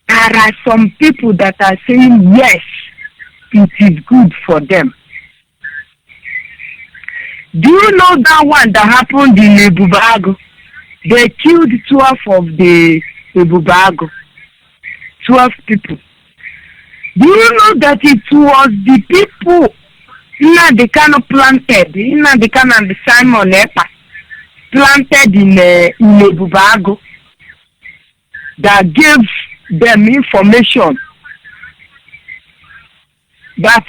there are some people that are saying yes, it is good for them. Do you know that one that happened in Ebubago? They killed 12 of the Ebubago. 12 people. Do you know that it was the people they kind of planted, they kind of Simon Epa planted in Ebubago that gave them information that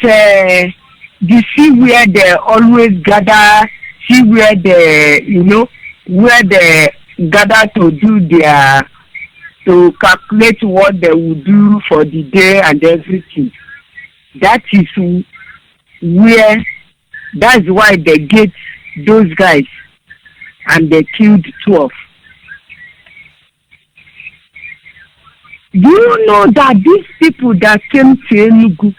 you see where they always gather, see where they, where they gather to do their, to calculate what they will do for the day and everything. That is where, that's why they get those guys and they killed 12. Do you know that these people that came to Enugu,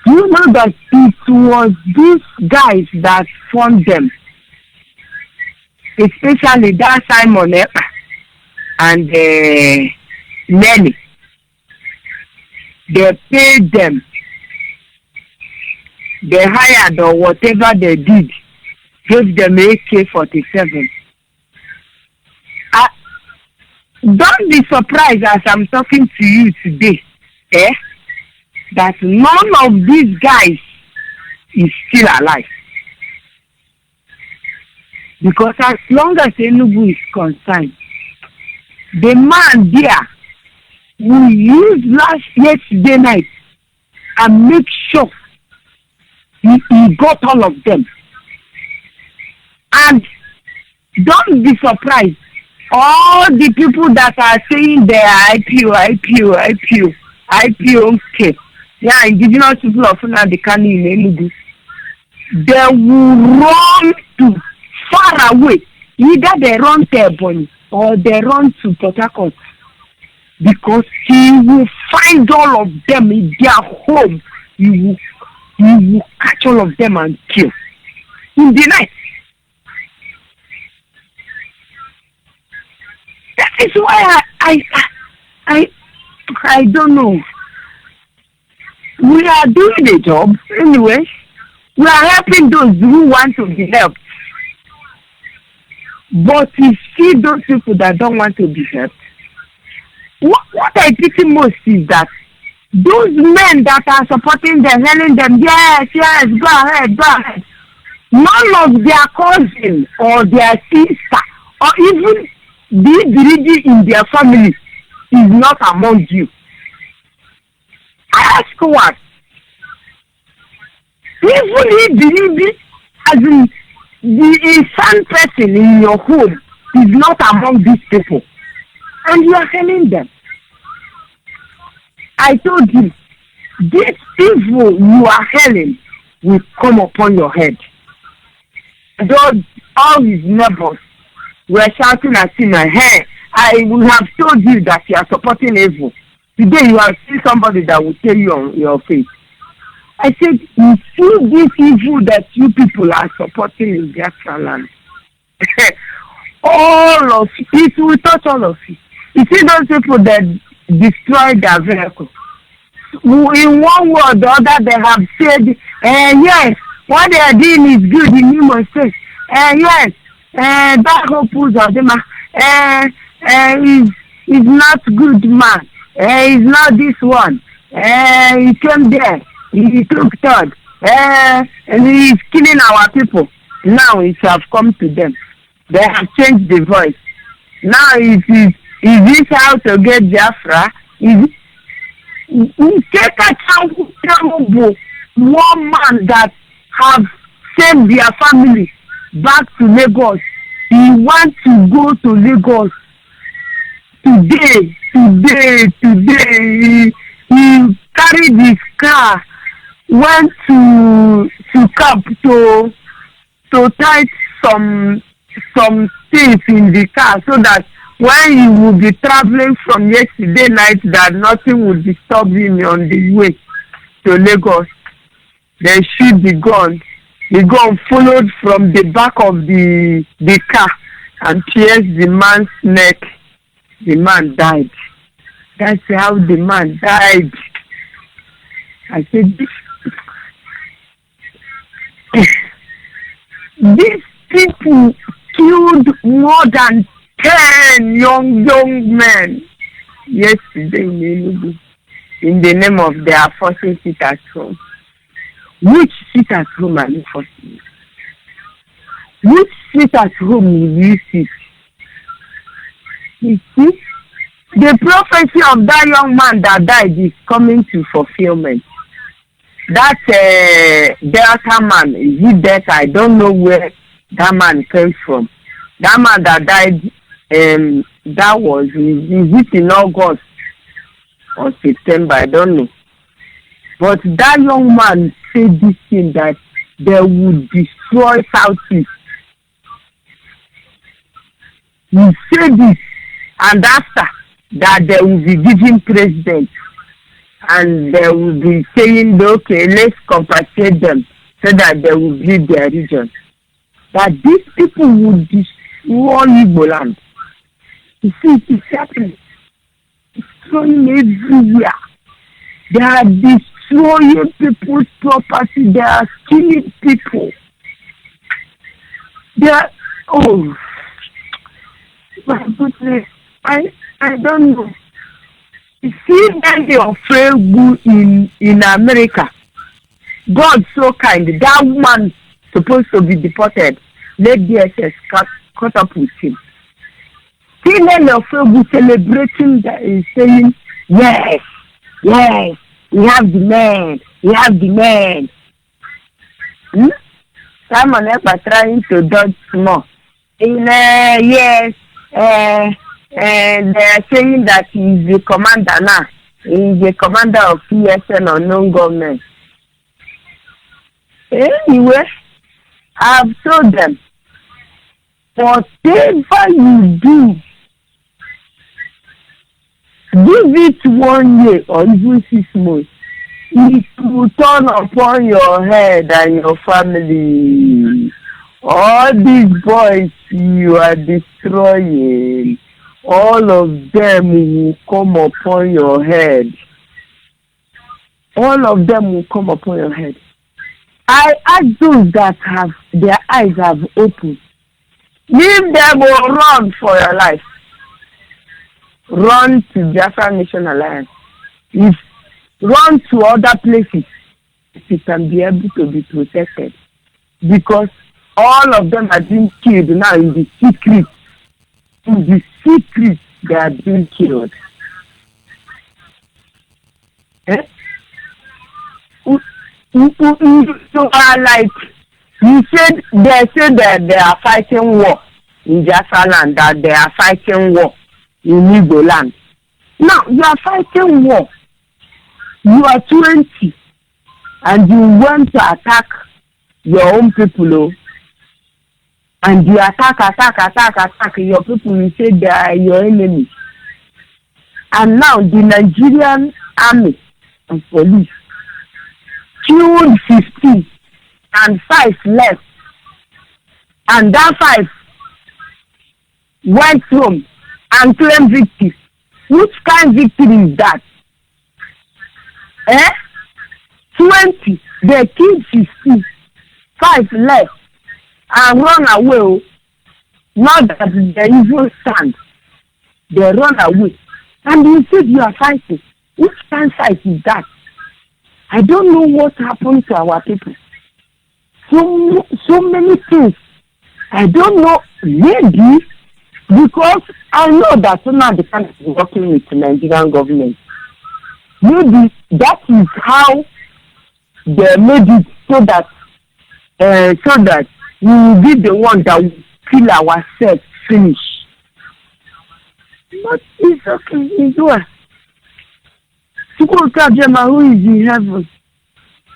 do you know that it was these guys that formed them? Especially that Simon Epa and Nelly. They paid them. They hired or whatever they did, gave them AK-47. Don't be surprised as I'm talking to you today, that none of these guys is still alive. Because as long as Enugu is concerned, the man there will use yesterday night and make sure he got all of them. And don't be surprised, all the people that are saying they are IPO, okay. Yeah, indigenous people of Funadikani in Enugu, they will run to far away. Either they run to Ebonyi or they run to Port Harcourt, because he will find all of them in their home. He will catch all of them and kill in the night. That is why I don't know. We are doing the job anyway. We are helping those who want to be helped. But you see those people that don't want to be helped. What I pity most is that those men that are supporting them, telling them, yes, go ahead. None of their cousin or their sister or even the in their family is not among you. I ask what? Even if as in the insane person in your home is not among these people, and you are telling them. I told you, this evil you are hailing will come upon your head. Though all his neighbors were shouting at him, hey, I will have told you that you are supporting evil. Today you have seen somebody that will tell you on your face. I said, you see this evil that you people are supporting in Biafra land. All of it will touch all of you. You see those people that destroy their vehicle. In one way or the other, they have said, yes, what they are doing is good in Imo State. Yes, that Hope is not good man. He's not this one. He came there. He took third. And he is killing our people. Now it has come to them. They have changed the voice. Now is this how to get Biafra? One man that have sent their family back to Lagos. He wants to go to Lagos today. He carried his car, went to camp to tight some things in the car so that when he will be traveling from yesterday night, that nothing will disturb him on the way to Lagos. They shoot the gun. The gun followed from the back of the car and pierced the man's neck. The man died. That's how the man died. I said, these people killed more than 10 young men yesterday in Enugu in the name of their forcing sit at home. Which sit at home are you forcing? Which sit at home will you sit? You see, the prophecy of that young man that died is coming to fulfillment. That Delta man, is he dead? I don't know where that man came from. That man that died, that was, is it in August or September? I don't know. But that young man said this thing that they would destroy Southeast. He said this, and after that they will be giving president, and they will be saying, okay, let's compensate them so that they will leave their region. That these people will destroy Igbo land. You see, it is happening. Destroying everywhere. They are destroying people's property. They are killing people. They are, oh, my goodness. I don't know. You see that they are afraid in America. God so kind. That woman supposed to be deported. Let DSS cut up with him. See them afraid celebrating that is saying, yes, we have the man. Simon Epa trying to dodge small. Yes, and they are saying that he is the commander now. He is the commander of PSN or non-government. Anyway, I have told them, whatever you do, give it 1 year or even 6 months. It will turn upon your head and your family. All these boys you are destroying, all of them will come upon your head. All of them will come upon your head. I ask those that have their eyes have opened, leave them or run for your life. Run to Biafra Nation Alliance. If run to other places, you can be able to be protected. Because all of them are being killed now in the secret. In the secret, they are being killed. So are like, you said they said that they are fighting war in Biafra land, that they are fighting war in Igbo land. Now you are fighting war. You are 20 and you want to attack your own people, and you attack your people. You say they are your enemies. And now the Nigerian army and police killed 15 and 5 left, and that 5 went home and claimed victory. Which kind of victory is that? 20, they killed 15, 5 left and run away. Not that they even stand, they run away. And you said you are fighting. Which kind of fight is that? I don't know what happened to our people. So many things. I don't know. Maybe because I know that now the country is working with the Nigerian government. Maybe that is how they made it so that we will be the one that will kill ourselves finish. But it's okay. It's well. Who is in heaven?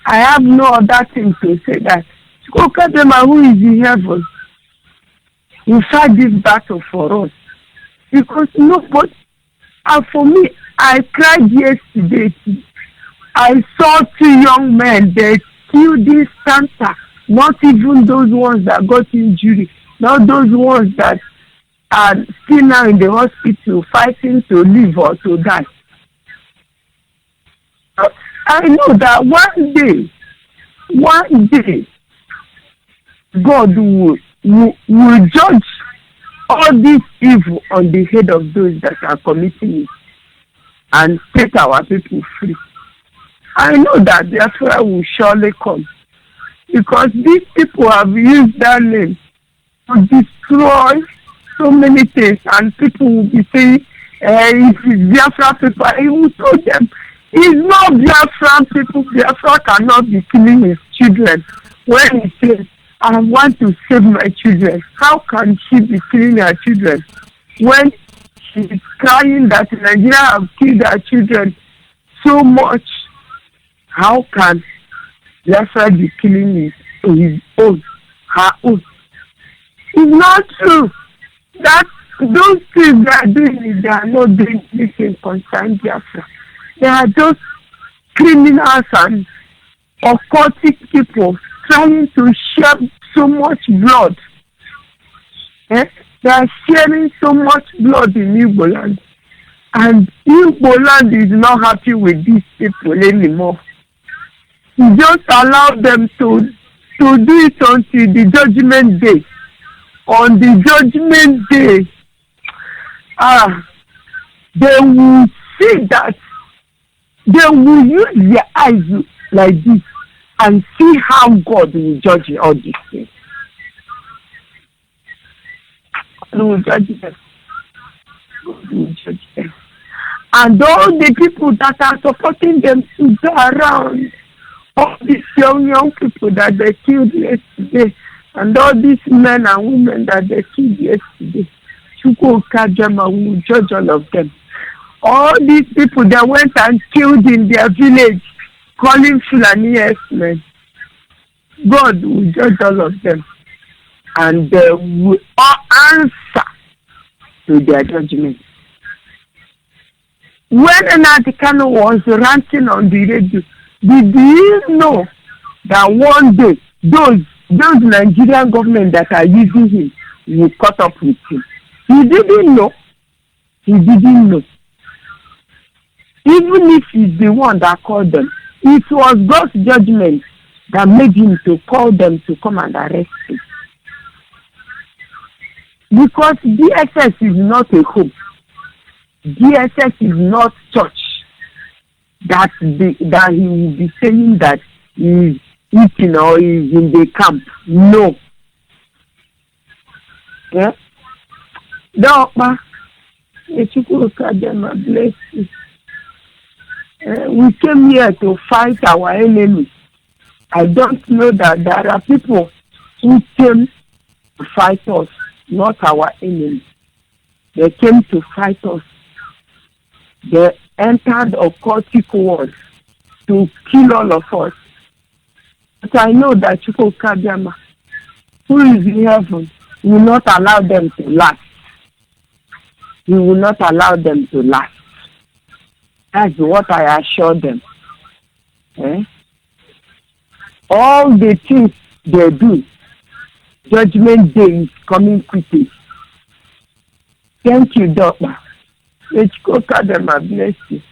I have no other thing to say that. Who is in heaven? We fight this battle for us. Because nobody, and for me, I cried yesterday. I saw 2 young men, they killed this cancer. Not even those ones that got injury. Not those ones that are still now in the hospital fighting to live or to die. I know that one day, God will judge all this evil on the head of those that are committing it and set our people free. I know that Biafra will surely come because these people have used that name to destroy so many things, and people will be saying, if it's Biafra people, I will tell them, it's not Biafra people. Biafra cannot be killing his children. When he says, I want to save my children, how can she be killing her children? When she is crying that Nigeria have killed her children so much, how can Biafra be killing his own, her own? It's not true. That those things they are doing, they are not doing anything concerning Biafra. They are just criminals and occultic people trying to shed so much blood. They are sharing so much blood in Igbo land. And Igbo land is not happy with these people anymore. You just allow them to do it until the judgment day. On the judgment day, they will see that they will use their eyes like this and see how God will judge all these things. God will judge them. God will judge them. And all the people that are supporting them to go around, all these young people that they killed yesterday, and all these men and women that they killed yesterday, Chukwukajama will judge all of them. All these people that went and killed in their village, calling Fulani men, God will judge all of them. And they will all answer to their judgment. When Nnamdi Kanu was ranting on the radio, did you know that one day those Nigerian government that are using him will cut up with him? He didn't know. He didn't know. Even if he's the one that called them, it was God's judgment that made him to call them to come and arrest him. Because DSS is not a home. DSS is not church. That he will be saying that he is eating or he is in the camp. No. Yeah? Doctor, bless you. We came here to fight our enemy. I don't know that there are people who came to fight us, not our enemy. They came to fight us. They entered occultic wars to kill all of us. But I know that Chukwu Kabiama, who is in heaven, will not allow them to last. He will not allow them to last. That's what I assure them. All the things they do, Judgment Day is coming quickly. Thank you, Doctor. May Chukwu bless you.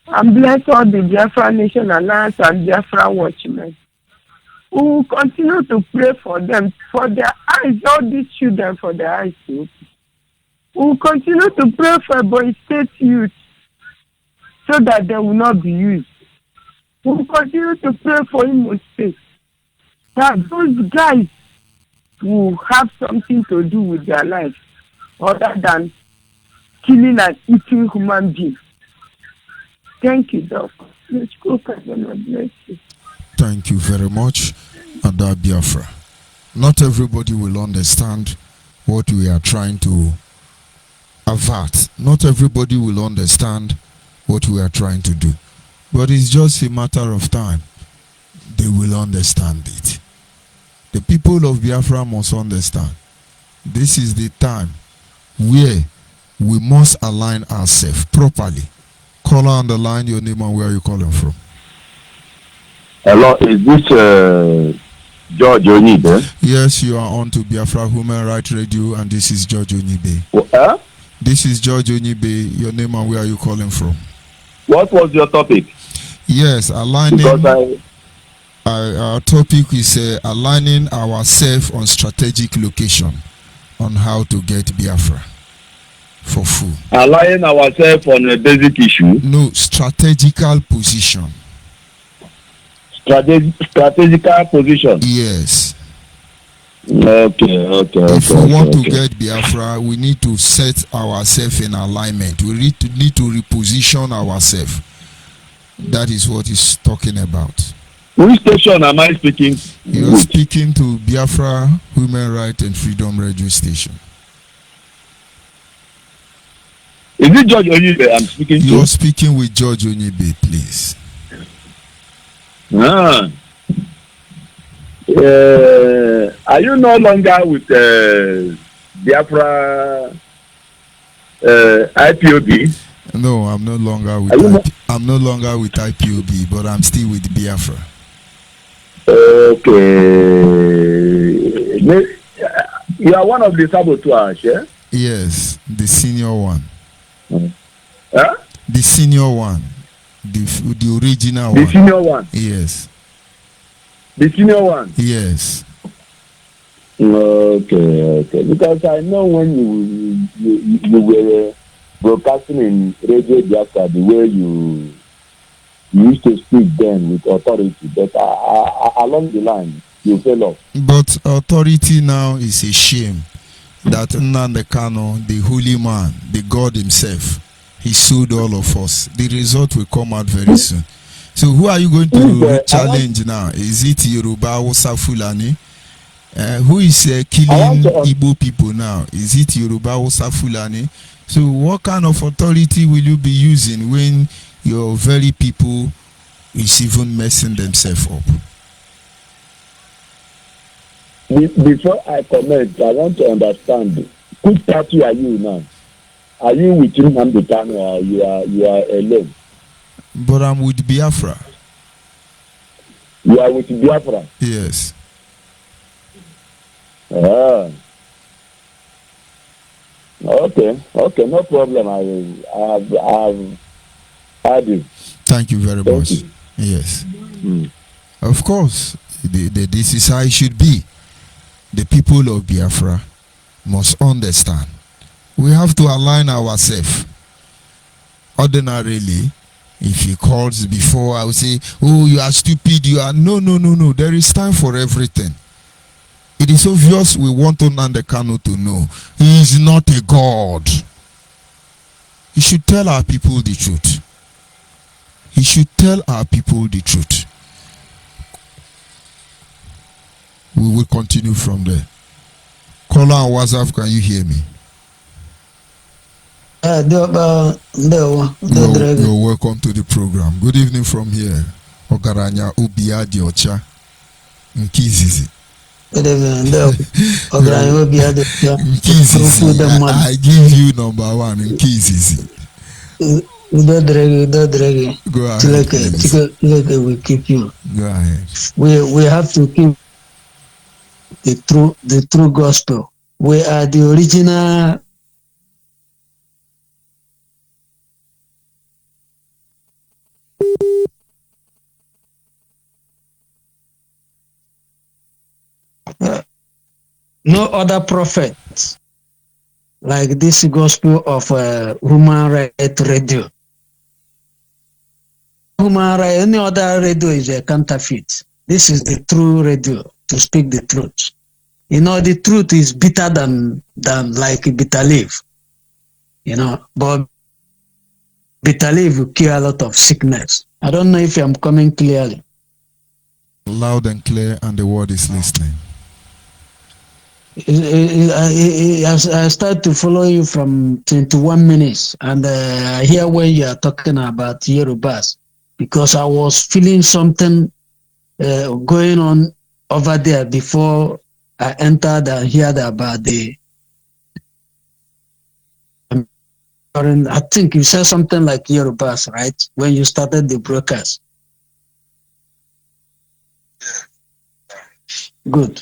And bless all the Biafra Nation Alliance and Biafra Watchmen. We will continue to pray for them, for their eyes, all these children, for their eyes to open. We will continue to pray for Ebonyi State youth so that they will not be used. We will continue to pray for Imo State, that those guys will have something to do with their life other than killing and eating human beings. Thank you, Doc. Let's go, bless you. Thank you very much, Ada Biafra. Not everybody will understand what we are trying to avert. Not everybody will understand what we are trying to do. But it's just a matter of time. They will understand it. The people of Biafra must understand. This is the time where we must align ourselves properly. Caller on the line, your name and where you calling from. Hello, is this George ONYIBE? Yes, you are on to Biafra Human Rights Radio, and this is George ONYIBE. This is George ONYIBE. Your name and where are you calling from? What was your topic? Yes, aligning. Because our topic is aligning ourselves on strategic location on how to get Biafra for food. Aligning ourselves on a basic issue? No, strategical position. Strategical position? Yes. Okay. If we want to get Biafra, we need to set ourselves in alignment. We need to reposition ourselves. That is what he's talking about. Which station am I speaking? You're speaking to Biafra Human Rights and Freedom Radio Station. Is it George ONYIBE I'm speaking to? You're speaking with George ONYIBE, please. Are you no longer with Biafra IPOB? No, I'm no longer with I'm no longer with IPOB, but I'm still with Biafra. Okay. You are one of the saboteurs, yeah? Yes, the senior one. Huh? The senior one. The original one. The senior one? Yes. The senior one? Yes. Okay. Because I know when you were broadcasting in Radio Biafra, the way you used to speak then with authority, but along the line, you fell off. But authority now is a shame that Nnamdi Kanu, the holy man, the God himself, he sued all of us. The result will come out very soon. So who are you going to challenge now? Is it Yoruba, Hausa, Fulani? Who is killing Igbo people now? Is it Yoruba, Hausa, Fulani? So what kind of authority will you be using when your very people is even messing themselves up? Before I comment, I want to understand. Which party are you now? Are you with Nnamdi Kanu or you are alone? But I'm with Biafra. You are with Biafra? Yes. Okay, no problem. I have heard you. Thank you very much. Yes. Of course, this is how it should be. The people of Biafra must understand. We have to align ourselves. Ordinarily, if he calls before, I will say, oh, you are stupid, you are... No. There is time for everything. It is obvious we want Nnamdi Kanu to know he is not a god. He should tell our people the truth. He should tell our people the truth. We will continue from there. Caller on WhatsApp, can you hear me? You're welcome to the program. Good evening from here. Ogaranya Ubiadi Ocha Nkizizi. Good evening. I give you number one Nkizizi. Go ahead, please. We keep you. Go ahead. We have to keep the true gospel. We are the original. No other prophets like this gospel of human right radio. Human right, any other radio is a counterfeit. This is the true radio, to speak the truth. You know, the truth is bitter than like bitter leaf. You know, but bitter leaf will cure a lot of sickness. I don't know if I'm coming clearly. Loud and clear, and the word is listening. I start to follow you from 21 minutes, and I hear when you are talking about Yorubas, because I was feeling something going on over there before I entered and heard about the. I think you said something like Yorubas, right? When you started the broadcast. Good.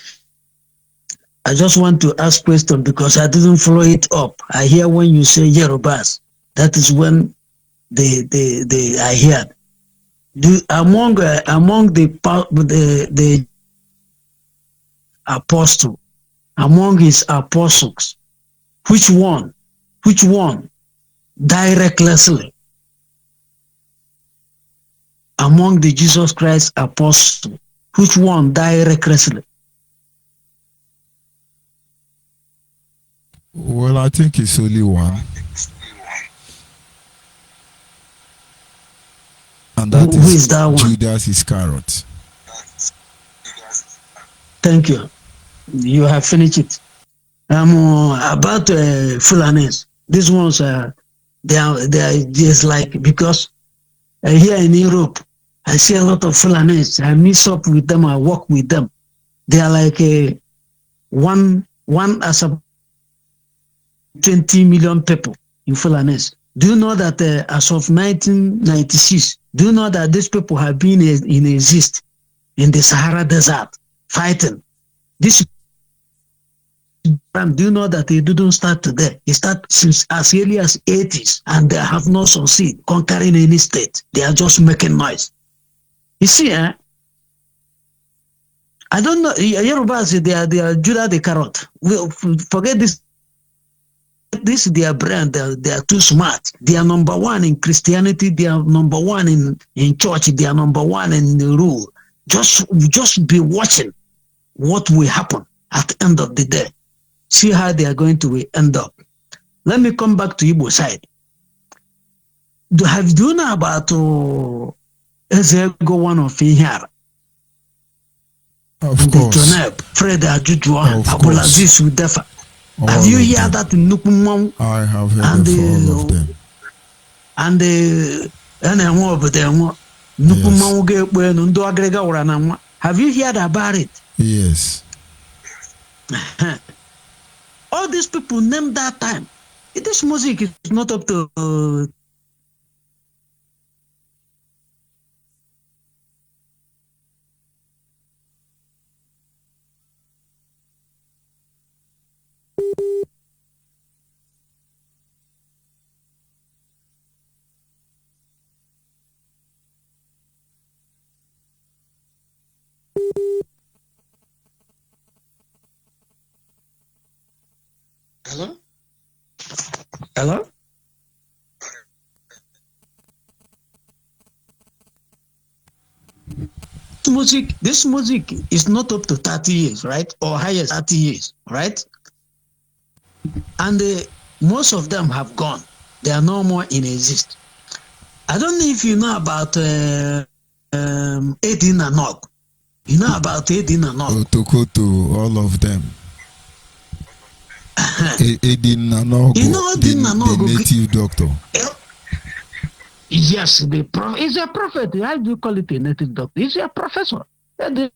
I just want to ask question because I didn't follow it up. I hear when you say Yorubas, that is when I heard. Among the apostle, among his apostles, which one died recklessly? Among the Jesus Christ apostle, which one died recklessly? Well, I think it's only one. And that Who is that one? Judas Iscariot. Thank you. You have finished it. About Fulanis. These ones they are just like, because here in Europe I see a lot of Fulanis. I mix up with them. I work with them. They are like one as a 20 million people in Fulanis. Do you know that as of 1996, do you know that these people have been in exist in the Sahara Desert fighting? This, do you know that it didn't start today? It started since as early as 80s, and they have not succeeded conquering any state. They are just making noise. You see, I don't know. Yorubas, they are Judah the carrot. Forget this. This is their brand. They are too smart. They are number one in Christianity. They are number one in church. They are number one in the rule. Just be watching what will happen at the end of the day. See how they are going to end up. Let me come back to Igbo side. Do you know about Ezego one of here? Of course. Fred Ajujuan, Abulaziz Udefa. Have you heard that in Nukumam? I have heard of all of them. And have you heard about it? Yes. All these people named that time. This music is not up to Hello? Hello? This music is not up to 30 years, right? Or higher 30 years, right? And most of them have gone. They are no more in exist. I don't know if you know about Edin Anog. You know about Edin Anog? Otokoto, all of them. Edin Anog, you know the native doctor. Yes, he's a prophet. How do you call it a native doctor? He's a professor. Edin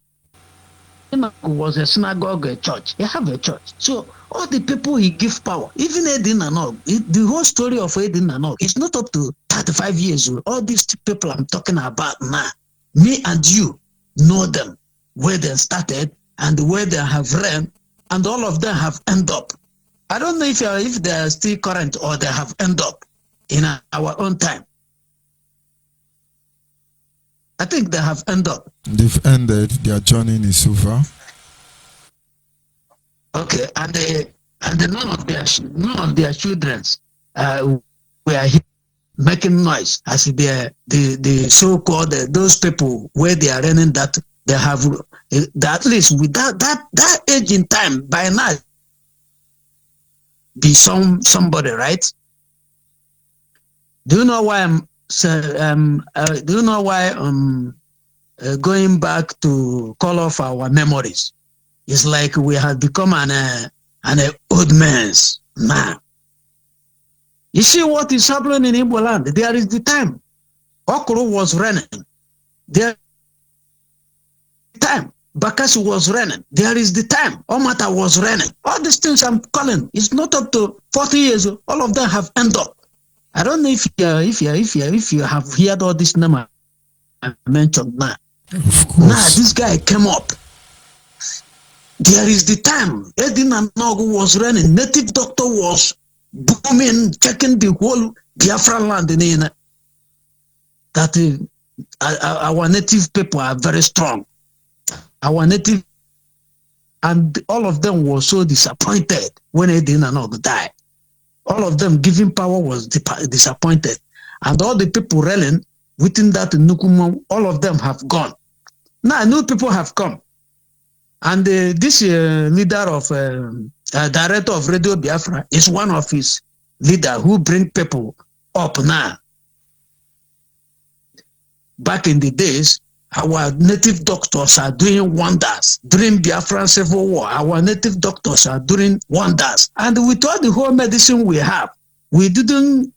Anog was a synagogue, a church. He have a church. So all the people he give power, even Edin Anog, the whole story of Edin Anog is not up to 35 years old. All these people I'm talking about now, me and you know them, where they started and where they have ran, and all of them have ended up. I don't know if they are still current or they have ended up in our own time. I think they have ended up. They've ended. Their journey is over. Okay, and none of their children were here making noise as the so-called those people where they are running that they have at least with that age in time by now be somebody, right? Do you know why do you know why going back to call off our memories? It's like we have become an old man's man. You see what is happening in Igbo land? There is the time. Okoro was running. There is the time. Bakasi was running. There is the time. Omata was running. All these things I'm calling, it's not up to 40 years. All of them have ended up. I don't know if you have heard all this name I mentioned now. Of course. Now this guy came up. There is the time. Edin Anog was running. Native doctor was booming, checking the whole Biafra land in that our native people are very strong. Our native, and all of them were so disappointed when Edin Anog died. All of them giving power was disappointed. And all the people running within that Nukumo, all of them have gone. Now new people have come. And this leader of, director of Radio Biafra is one of his leader who bring people up now. Back in the days, our native doctors are doing wonders. During Biafran Civil War, our native doctors are doing wonders. And with all the whole medicine we have, we didn't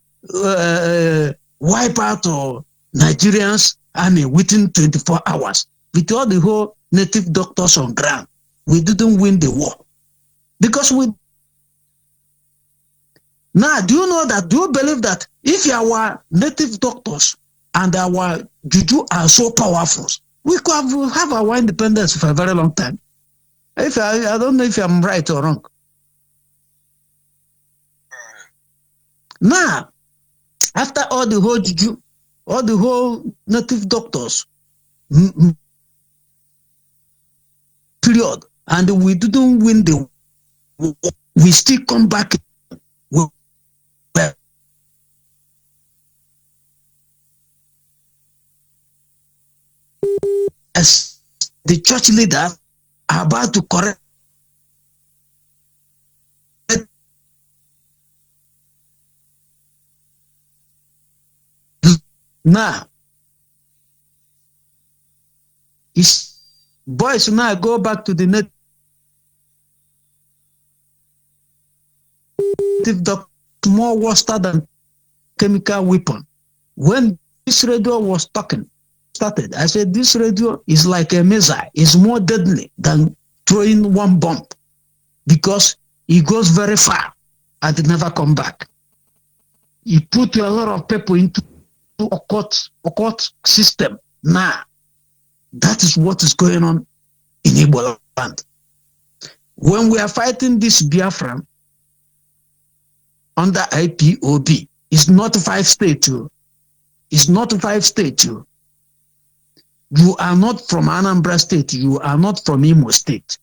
wipe out Nigerians army within 24 hours. With all the whole native doctors on ground, we didn't win the war. Because now, do you believe that if our native doctors and our juju are so powerful, we could have our independence for a very long time? If I don't know if I'm right or wrong. Now, after all the whole juju, all the whole native doctors, period, and we didn't win the war, we still come back. As the church leader are about to correct now, his boys now go back to the native doctor, more worse than chemical weapon. When this radio was started, I said this radio is like a missile. It's more deadly than throwing one bomb because it goes very far and it never come back. You put a lot of people into occult system. Now, that is what is going on in Igbo land. When we are fighting this Biafra under IPOB, it's not 5 states. It's not 5 states. You are not from Anambra State. You are not from Imo State.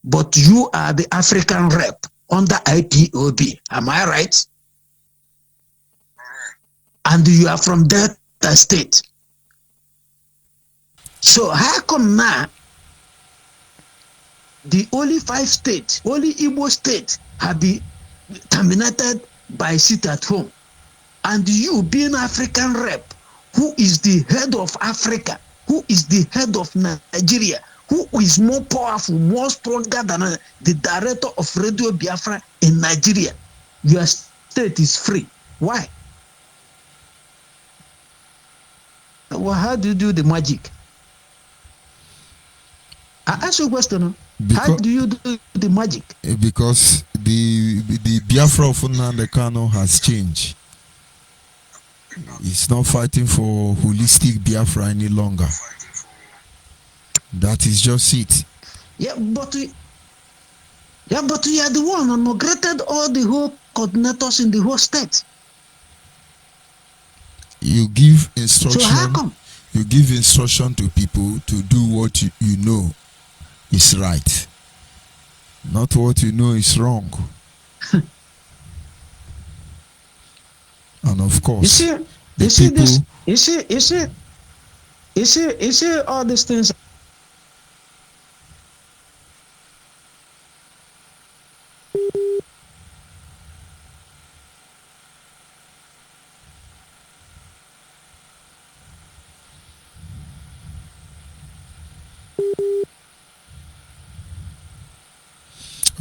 But you are the African rep under IPOB. Am I right? And you are from Delta State. So how come now the only 5 states, only Igbo states have been terminated by sit at home? And you being African rep, who is the head of Africa, who is the head of Nigeria, who is more powerful, more stronger than the director of Radio Biafra in Nigeria, your state is free. Why? Well, how do you do the magic? I ask you a question. How do you do the magic? Because the Biafra of Nnamdi Kanu has changed. It's not fighting for holistic Biafra any longer. That is just it. Yeah, but we are the one who inaugurated all the whole coordinators in the whole state. You give instruction. So how come? You give instruction to people to do what you know is right, not what you know is wrong. And of course, you see all these things.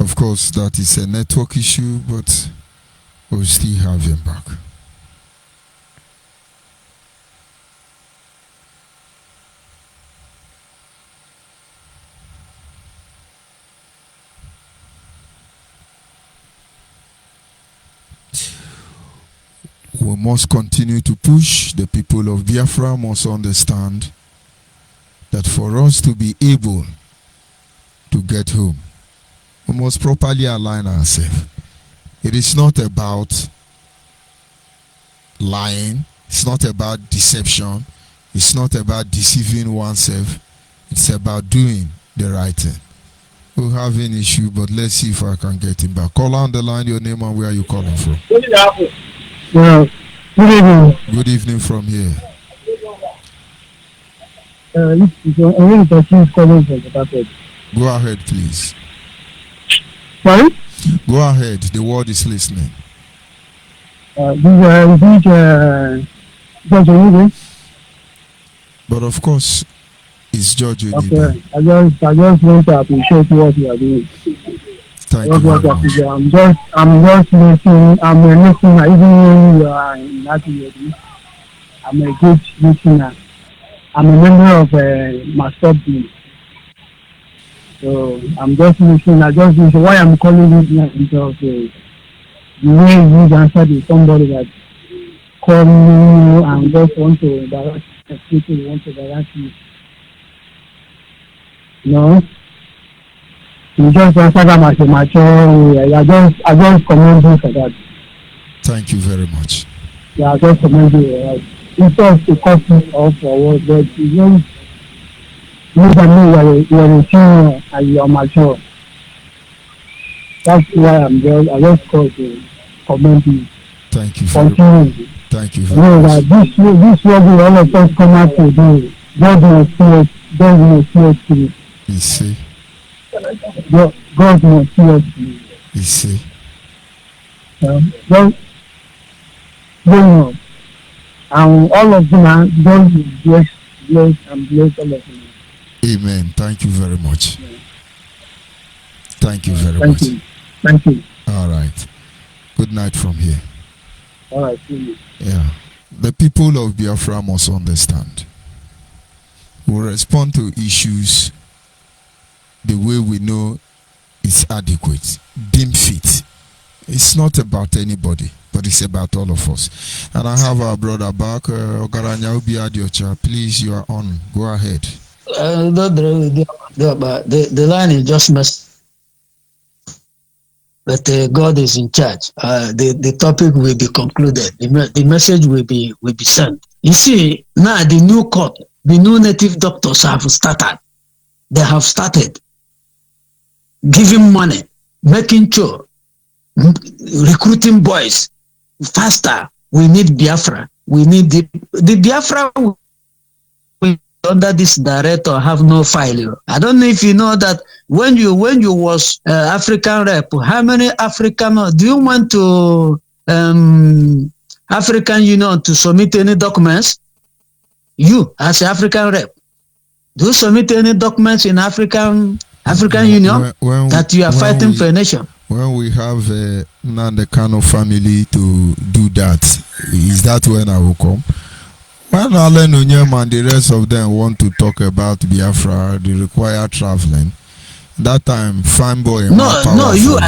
Of course, that is a network issue, but we'll still have him back. We must continue to push. The people of Biafra must understand that for us to be able to get home, we must properly align ourselves. It is not about lying. It's not about deception. It's not about deceiving oneself. It's about doing the right thing. We'll have an issue, but let's see if I can get him back. Call on the line, your name and where are you calling from? Good evening. Good evening from here. Calling from Go ahead, please. Sorry? Go ahead. The world is listening. But of course, it's George. Okay. I just want to appreciate what you are doing. Thank you very much. I'm just listening. I'm a listener. Even when you are in that area, I'm a good listener. I'm a member of Master B. So I'm just listening. I just listen. Why I'm calling this now because the way you answered is somebody that called me and just want to direct people want to direct me. No. You just answer them as a mature way. I just commend you for that. Thank you very much. Yeah, I just commend you. It's just to cut me off for what, but you don't look at me, you're a senior and you're mature. That's why I just called to commend you. Thank you very much. Thank you very much. This will be all of us come out to do. God will see us through. You see? God will see us through. You see? Don't know. And all of them are God will bless and bless all of them. Amen. Thank you very much. Yeah. Thank you very much. Thank you. All right. Good night from here. All right. See you. Yeah. The people of Biafra must understand. We respond to issues the way we know is adequate, deem fit. It's not about anybody, but it's about all of us. And I have our brother back, Ogaranya Obiadiocha. Please, you are on. Go ahead. The line is just messed. But God is in charge. The topic will be concluded. The message will be sent. You see, now the the new native doctors have started. They have started giving money, making sure, recruiting boys faster. We need Biafra. We need the Biafra. We under this director have no failure. I don't know if you know that when you was African rep, how many African do you want to African Union to submit any documents? You as African rep, do you submit any documents in African Union that you are fighting for a nation? When we have Nande Kano family to do that, is that when I will come? When Alan Onyema and the rest of them want to talk about Biafra, they require traveling. That time, fine boy. No, you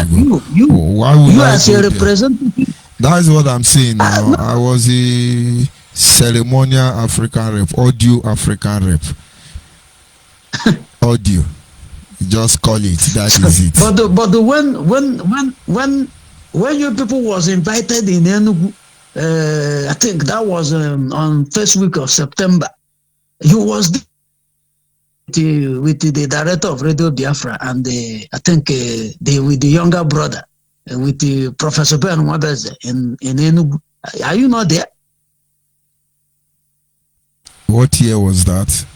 as a representative. That's what I'm saying now. No. I was a ceremonial African rep, audio African rep. Audio. Just call it. That is it. But when you people was invited in Enugu, I think that was on first week of September. You was with the director of Radio Biafra and I think with the younger brother with the Professor Ben Wabeze in Enugu. Are you not there? What year was that?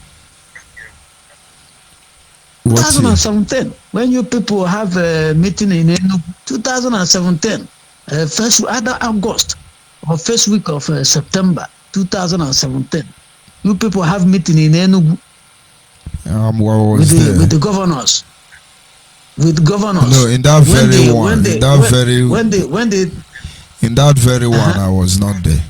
2017, when you people have a meeting in Enugu, 2017, first either August or first week of September 2017, you people have meeting in Enugu with the governors. With governors. No, in that very one. In that very one, I was not there.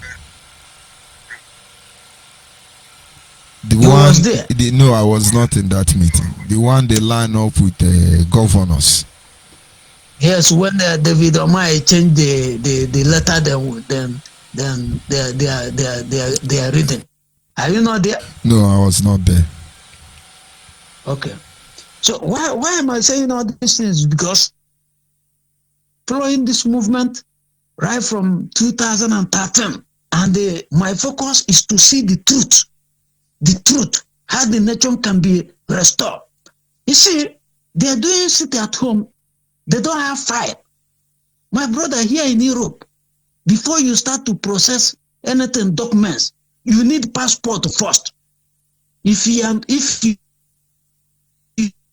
Was there? No, I was not in that meeting. The one they line up with the governors. Yes, when David Omai changed the letter, then they are reading. Are you not there? No, I was not there. Okay. So why am I saying all these things? Because following this movement right from 2013, and my focus is to see the truth. The truth, how the nation can be restored. You see, they are doing sit at home. They don't have file. My brother, here in Europe, before you start to process anything, documents, you need passport first. If you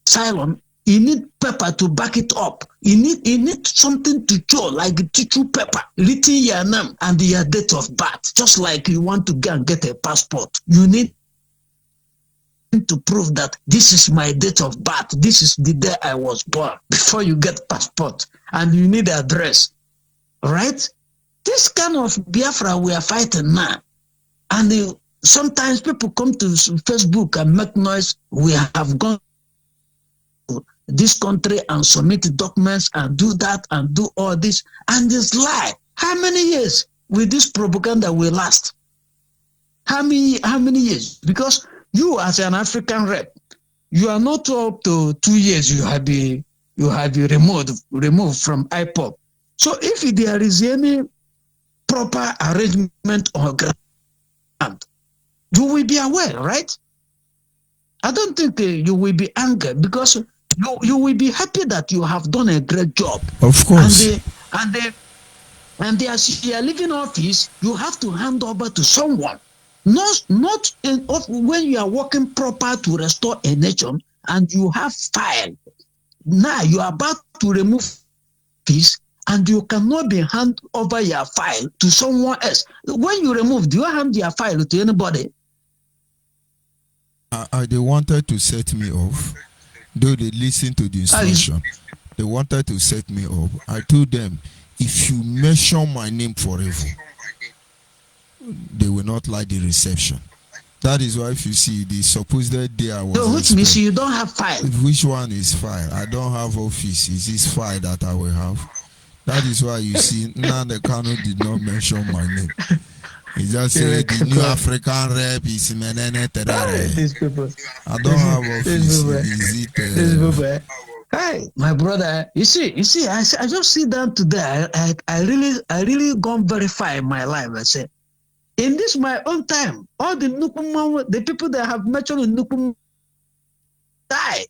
asylum, you need paper to back it up. You need something to show, like a tissue paper, written your name and your date of birth. Just like you want to go and get a passport, you need to prove that this is my date of birth, this is the day I was born, before you get passport, and you need address. Right? This kind of Biafra we are fighting now. And sometimes people come to Facebook and make noise. We have gone to this country and submit documents and do that and do all this, and this lie. How many years will this propaganda will last? How many years? Because you as an African rep, you are not up to 2 years. You have been removed from IPOP. So if there is any proper arrangement or grant, you will be aware, right? I don't think you will be angry, because you will be happy that you have done a great job. Of course. And as you are leaving office, you have to hand over to someone. Not when you are working proper to restore a nation and you have file. Now you are about to remove this and you cannot be hand over your file to someone else. When you remove, do you hand your file to anybody? They wanted to set me off, though they listened to the instruction. They wanted to set me up. I told them, if you mention my name forever, they will not like the reception. That is why if you see the supposed day I was. So which means you don't have file. Which one is file? I don't have office. Is this file that I will have? That is why you see now the Kano did not mention my name. He just said the new African rep is Menene Terare. These people. I don't have office. Is it? Hey, my brother, you see, I just sit down today. I really gone verify my life. I said, In this my own time, all the Nukum, the people that have mentioned in Nukum died,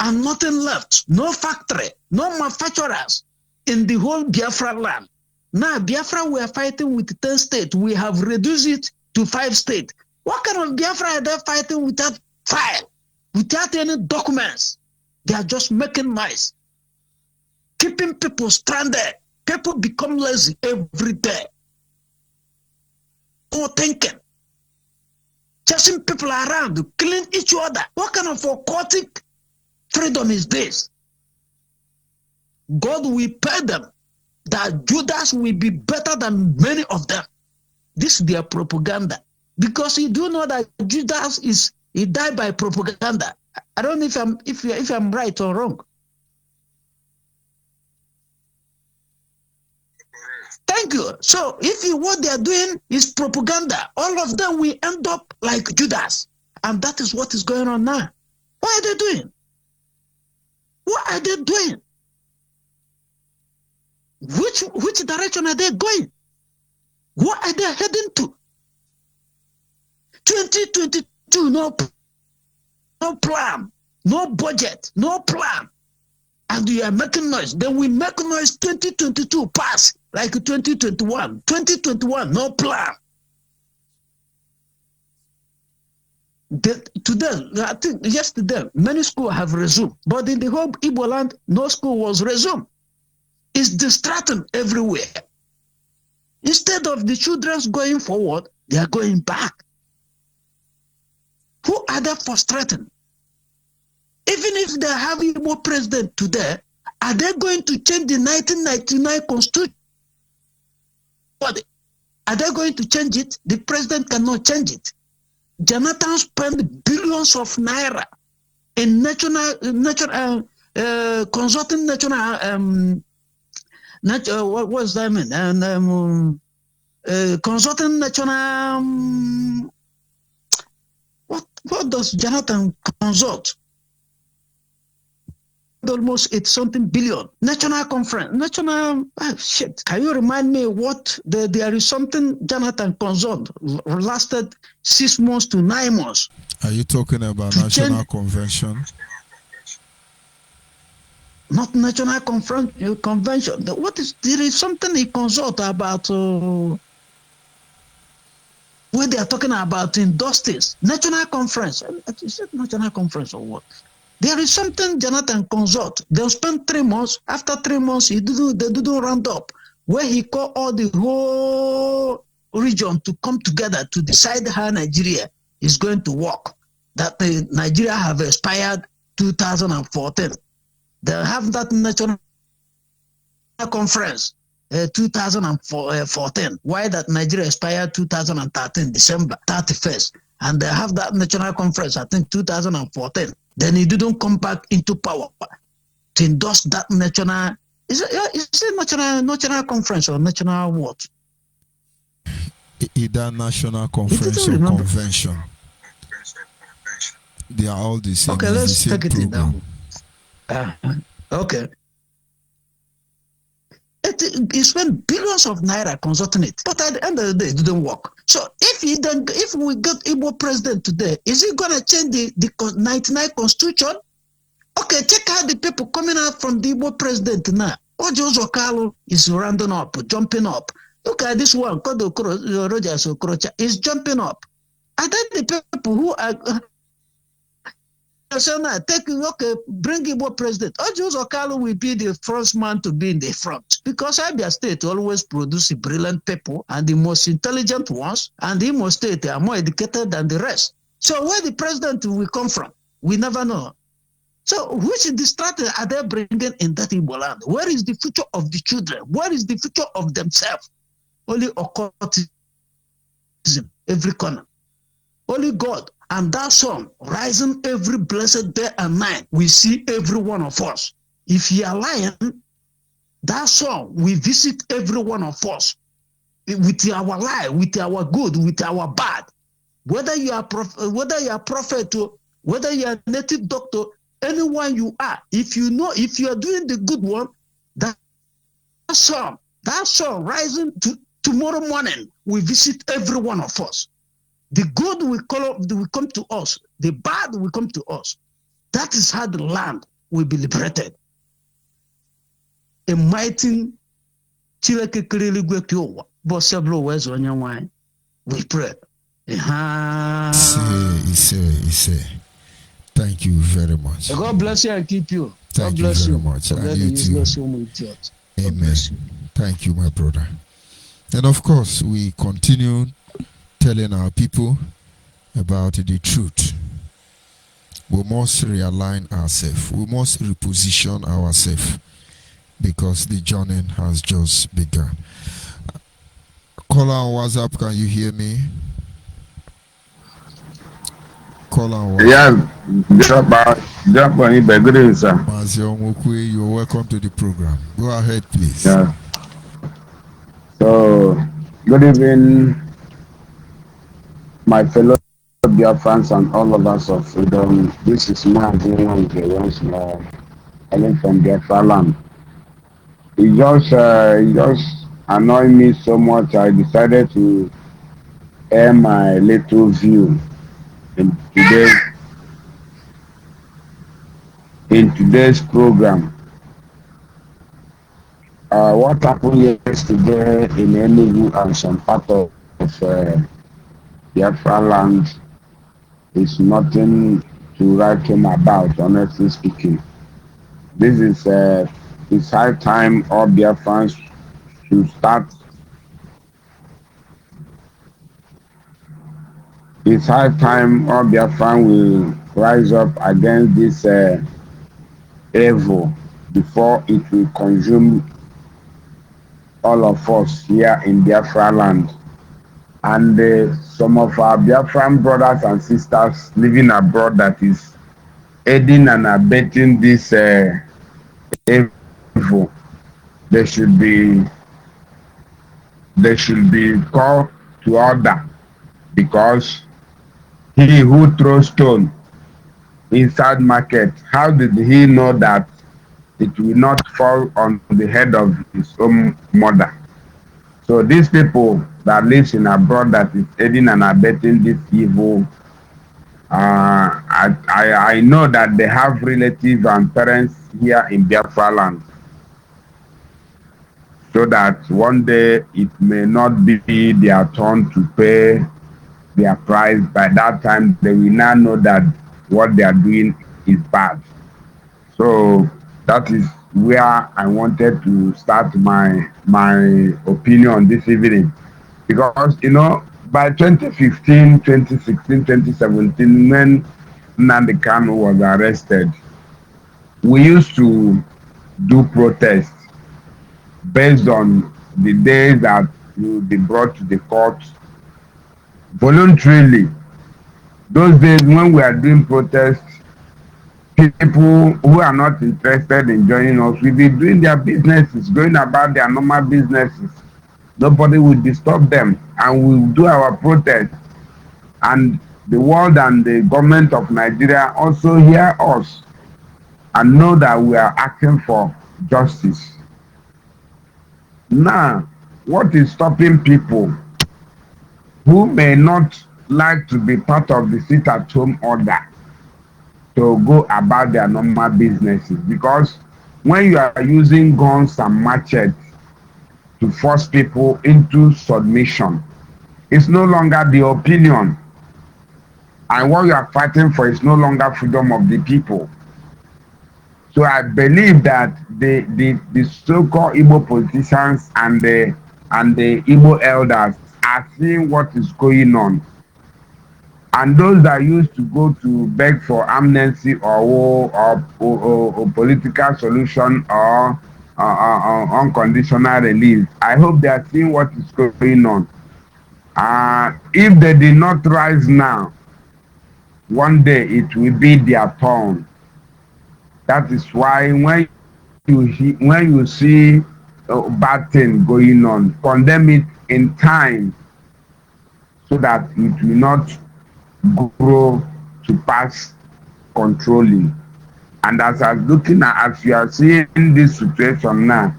and nothing left. No factory, no manufacturers in the whole Biafra land. Now, Biafra, we are fighting with 10 states. We have reduced it to 5 states. What kind of Biafra are they fighting without file, without any documents? They are just making noise, keeping people stranded. People become lazy every day. No thinking. Chasing people around, killing each other. What kind of occultic freedom is this? God will pay them that Judas will be better than many of them. This is their propaganda. Because you do know that Judas he died by propaganda. I don't know if I'm right or wrong. Thank you. So what they are doing is propaganda, all of them will end up like Judas. And that is what is going on now. What are they doing? What are they doing? Which direction are they going? What are they heading to? 2022, no plan, no budget, no plan. And you are making noise. Then we make noise 2022 pass like 2021. 2021, no plan. Today, I think yesterday, many schools have resumed. But in the whole Igbo land, no school was resumed. It's distracting everywhere. Instead of the children going forward, they are going back. Who are they frustrating? Even if they have a Igbo president today, are they going to change the 1999 constitution? Are they going to change it? The president cannot change it. Jonathan spent billions of naira in consulting what was that mean? And consulting national. What does Jonathan consult? Almost it's something billion. National conference, shit. Can you remind me what there is something Jonathan consult lasted 6 months to 9 months? Are you talking about national convention? Not national convention. There is something he consult about when they are talking about industries. National conference. Is it national conference or what? There is something Jonathan consult. They'll spend 3 months. After 3 months, they do round up where he called all the whole region to come together to decide how Nigeria is going to work. That Nigeria have expired 2014. They'll have that national conference 2014. Why that Nigeria expired 2013, December 31st. And they have that national conference, I think 2014. Then he didn't come back into power to endorse that national. Is it national conference or national what? Either national conference or convention. They are all the same. Okay, let's take it down. Okay. He spent billions of naira consulting it, but at the end of the day, it didn't work. So if we got Igbo president today, is he gonna change the 99 constitution? Okay, check out the people coming out from the Igbo president now. Ojo Zokalo is rounding up, jumping up. Look at this one, Rogers Okorocha is jumping up. Are that the people who are? So now, bring Igbo president. Ojo Zokalo will be the first man to be in the front because Abia State always produces brilliant people and the most intelligent ones, and the Imo State are more educated than the rest. So where the president will come from, we never know. So which is the strategy are they bringing in that Igbo land? Where is the future of the children? Where is the future of themselves? Only occultism, every corner. Only God. And that sun rising every blessed day and night, we see every one of us. If you are lying, that sun will visit every one of us with our lie, with our good, with our bad. Whether you are prophet, whether you are native doctor, anyone you are, if you are doing the good one, that sun rising Tomorrow morning, we visit every one of us. The good will come to us. The bad will come to us. That is how the land will be liberated. A mighty Chineke kere eluigwe ke ụwa bụ several ways onye nwanyị. We pray. Ise. Thank you very much. God bless you and keep you. Thank you very much. And you too. Amen. Thank you, my brother. And of course, we continue telling our people about the truth. We must realign ourselves. We must reposition ourselves because the journey has just begun. Caller on WhatsApp, can you hear me? Caller on WhatsApp. Yeah, good evening, sir. You're welcome to the program. Go ahead, please. Yeah. So, good evening, my fellow Biafrans and all of us of freedom. This is Mazin once more, calling from Biafra land. It just annoyed me so much. I decided to air my little view in today's program. What happened yesterday in Enugu and some part of Biafra land is nothing to write home about, honestly speaking. This is it's high time all Biafrans should start. It's high time all Biafrans will rise up against this evil before it will consume all of us here in Biafra land. And some of our Biafran brothers and sisters living abroad that is aiding and abetting this evil, they should be called to order, because he who throws stone inside market, how did he know that it will not fall on the head of his own mother? So these people that lives in abroad that is aiding and abetting this evil, I know that they have relatives and parents here in Biafra land, so that one day it may not be their turn to pay their price. By that time, they will now know that what they are doing is bad. So that is where I wanted to start my opinion this evening, because by 2015, 2016, 2017, when Nnamdi Kanu was arrested, we used to do protests based on the days that he would be brought to the court voluntarily. Those days when we are doing protests, people who are not interested in joining us will be doing their businesses, going about their normal businesses. Nobody will disturb them, and we will do our protest. And the world and the government of Nigeria also hear us and know that we are acting for justice. Now, what is stopping people who may not like to be part of the sit-at-home order to go about their normal businesses? Because when you are using guns and machetes to force people into submission, it's no longer the opinion. And what you are fighting for is no longer freedom of the people. So I believe that the so-called Igbo politicians and the Igbo elders are seeing what is going on. And those that used to go to beg for amnesty or political solution or unconditional release, I hope they are seeing what is going on. If they did not rise now, one day it will be their turn. That is why when you see a bad thing going on, condemn it in time, so that it will not grow to pass controlling. And as you are seeing this situation now,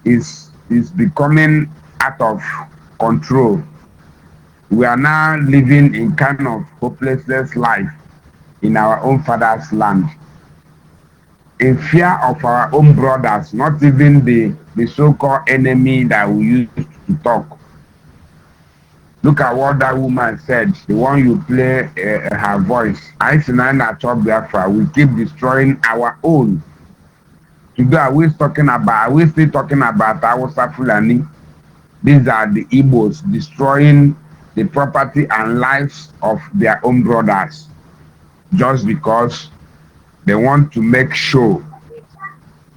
is becoming out of control. We are now living in kind of hopelessness life in our own father's land. In fear of our own brothers, not even the so-called enemy that we used to talk. Look at what that woman said, the one you play her voice. I see Biafra, we keep destroying our own. Today, are we still talking about Hausa Fulani? These are the Igbos destroying the property and lives of their own brothers just because they want to make sure,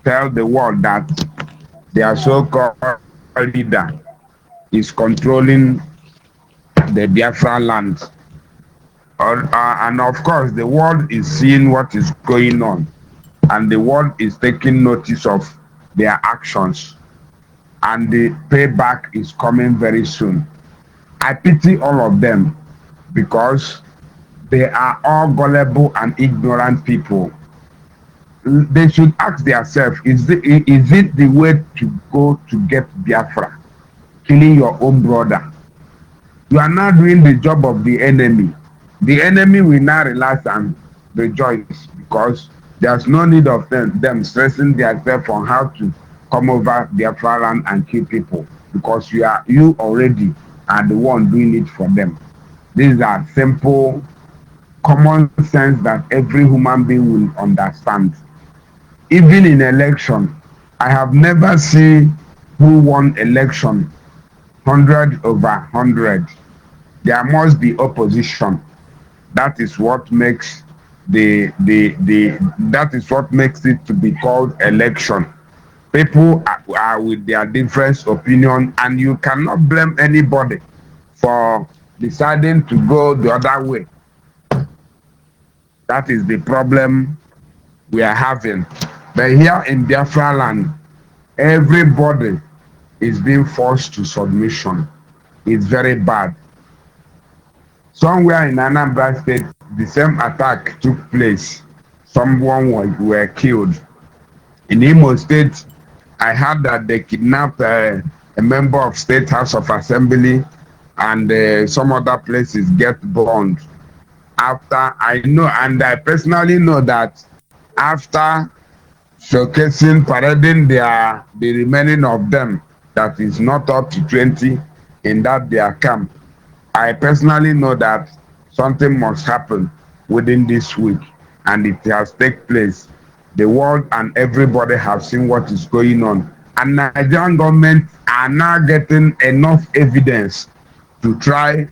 tell the world that their so-called leader is controlling the Biafra land. And of course, the world is seeing what is going on, and the world is taking notice of their actions, and the payback is coming very soon. I pity all of them because they are all gullible and ignorant people. They should ask themselves, is it the way to go to get Biafra? Killing your own brother. You are now doing the job of the enemy. The enemy will now relax and rejoice because there's no need of them stressing themselves on how to come over Biafra land and kill people because you already are the one doing it for them. These are simple, common sense that every human being will understand. Even in election, I have never seen who won election 100 over 100. There must be opposition. That is what makes that is what makes it to be called election. People are with their different opinion, and you cannot blame anybody for deciding to go the other way. That is the problem we are having. But here in Biafra land, everybody is being forced to submission. It's very bad. Somewhere in Anambra State, the same attack took place. Someone were killed. In Imo State, I heard that they kidnapped a member of State House of Assembly, and some other places get burned. After I know, and I personally know that after showcasing, parading the remaining of them that is not up to 20 in that their camp, I personally know that something must happen within this week, and it has taken place. The world and everybody have seen what is going on, and Nigerian government are now getting enough evidence to try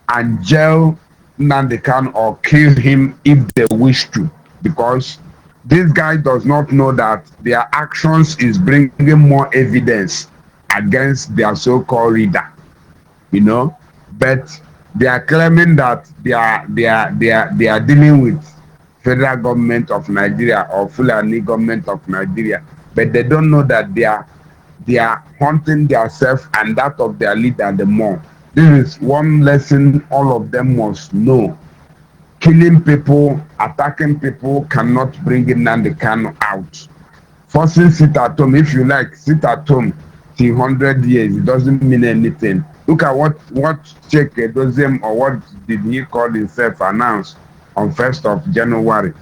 and jail Nnamdi Kanu or kill him if they wish to, because this guy does not know that their actions is bringing more evidence against their so-called leader, but they are claiming that they are dealing with federal government of Nigeria or Fulani government of Nigeria, but they don't know that they are hunting themselves and that of their leader the more. This is one lesson all of them must know. Killing people, attacking people cannot bring Nnamdi Kanu out. Forcing sit at home, if you like, sit at home till 100 years, it doesn't mean anything. Look at what Sheikh Edoziem, or what did he call himself, announced on 1st of January.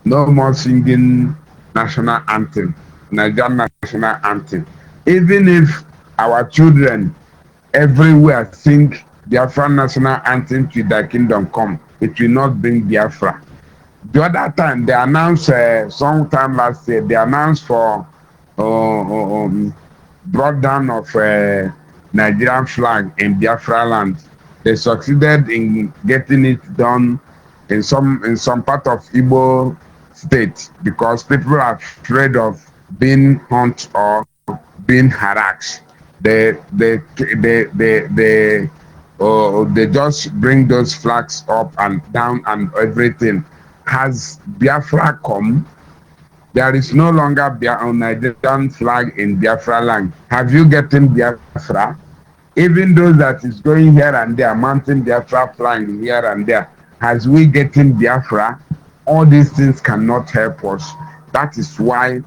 No more singing national anthem, Nigerian national anthem. Even if our children everywhere sing Biafra national anthem till thy kingdom come, it will not bring Biafra. The other time they announced, sometime last year, they announced for brought down of Nigerian flag in Biafra land. They succeeded in getting it done in some part of Igbo state because people are afraid of being hunted or being harassed. They just bring those flags up and down and everything. Has Biafra come? There is no longer Nigerian flag in Biafra land. Have you gotten Biafra? Even those that is going here and there, mounting Biafra flag here and there, has we getting Biafra? All these things cannot help us. That is why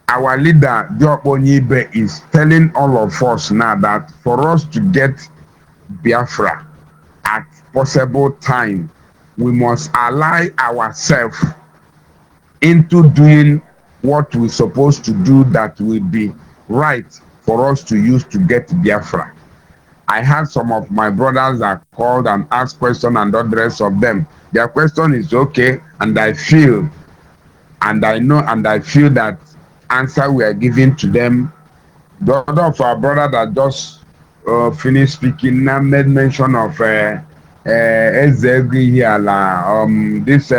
our leader, ONYIBE, is telling all of us now that for us to get Biafra at possible time, we must ally ourselves into doing what we're supposed to do that will be right for us to use to get Biafra. I had some of my brothers that called and asked questions and all the rest of them. Their question is okay, and I feel and I know and I feel that answer we are giving to them. The other of our brother that just finished speaking now made mention of Ezegri here, this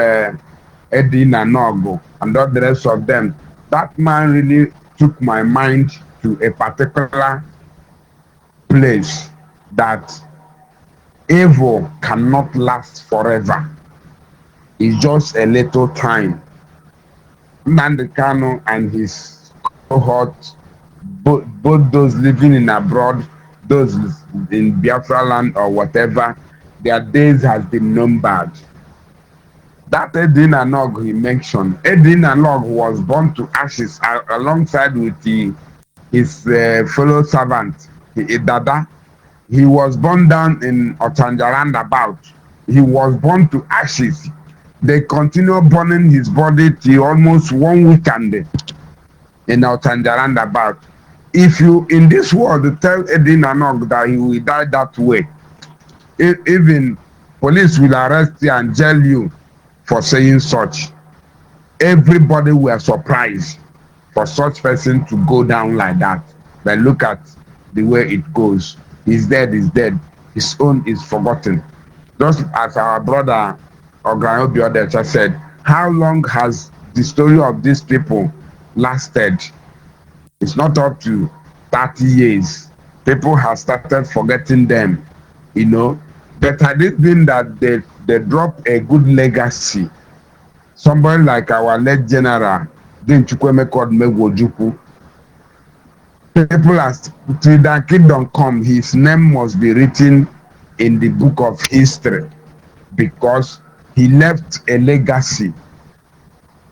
Edina Nogo and all the rest of them. That man really took my mind to a particular place that evil cannot last forever. It's just a little time. Nnamdi Kanu and his cohort, both those living in abroad, those in Biafra land or whatever, their days has been numbered. That Edina Nog he mentioned, Edina Nog was born to ashes alongside with his fellow servant, Dada. He was born down in Otanja roundabout. He was born to ashes. They continue burning his body till almost 1 weekend in Otanja roundabout. If you in this world tell Edina Nog that he will die that way, even police will arrest you and jail you for saying such. Everybody were surprised for such person to go down like that. But look at the way it goes. He's dead, he's dead. His own is forgotten. Just as our brother Ograyo Biodecha said, how long has the story of these people lasted? It's not up to 30 years. People have started forgetting them, you know. But had it been that they drop a good legacy, somebody like our late general, Din Chukweme called Megwojuku, people as till that kingdom come, his name must be written in the book of history because he left a legacy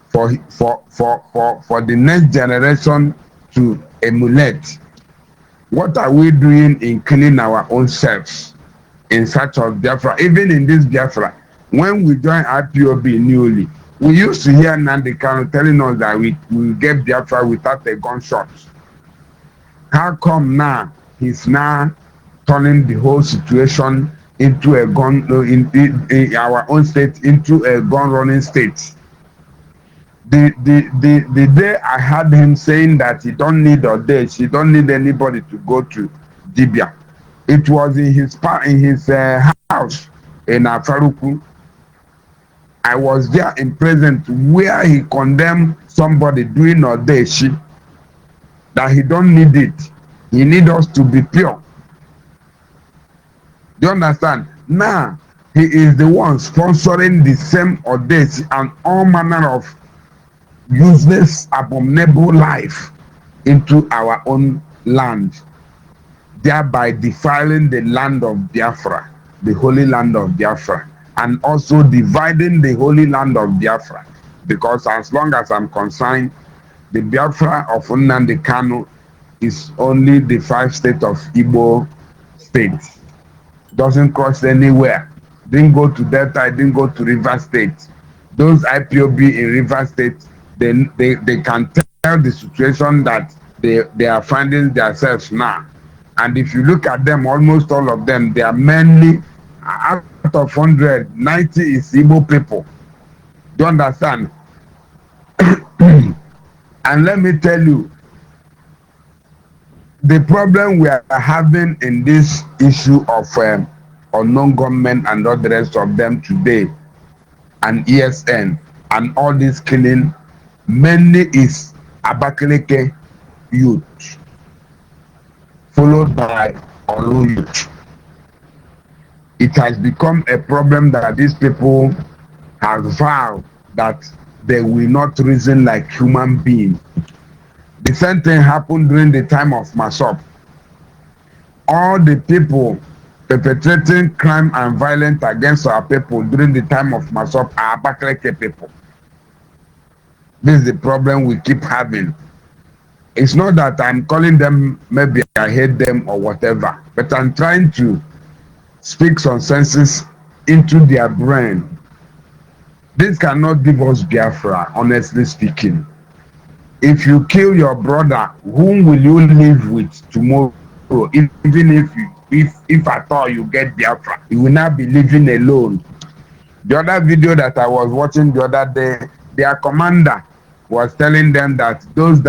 for the next generation to emulate. What are we doing in killing our own selves in search of Biafra? Even in this Biafra, when we joined IPOB newly, we used to hear Nnamdi Kanu telling us that we will get Biafra without a gunshot. How come now he's now turning the whole situation into a gun in our own state into a gun running state? The day I heard him saying that he don't need Odesh, he don't need anybody to go to Dibia, it was in his house in Afaruku. I was there in present where he condemned somebody doing Odeshi, that he don't need it. He need us to be pure. Do you understand? Now, he is the one sponsoring the same Odeshi and all manner of useless, abominable life into our own land, thereby defiling the land of Biafra, the holy land of Biafra, and also dividing the holy land of Biafra. Because as long as I'm concerned, the Biafra of Nnamdi Kanu is only the 5 states of Igbo states. Doesn't cross anywhere. Didn't go to Delta, didn't go to River State. Those IPOB in River State, they can tell the situation that they are finding themselves now. And if you look at them, almost all of them, they are mainly, out of 100, 90 is Igbo people. Do you understand? And let me tell you, the problem we are having in this issue of unknown government and all the rest of them today, and ESN, and all this killing, mainly is Abakaleke youth, followed by Olu youth. It has become a problem that these people have vowed that they will not reason like human beings. The same thing happened during the time of Masop. All the people perpetrating crime and violence against our people during the time of Masop are Abakaleke people. This is the problem we keep having. It's not that I'm calling them, maybe I hate them or whatever, but I'm trying to speak some senses into their brain. This cannot give us Biafra, honestly speaking. If you kill your brother, whom will you live with tomorrow? Even if at all you get Biafra, you will not be living alone. The other video that I was watching the other day, their commander was telling them that those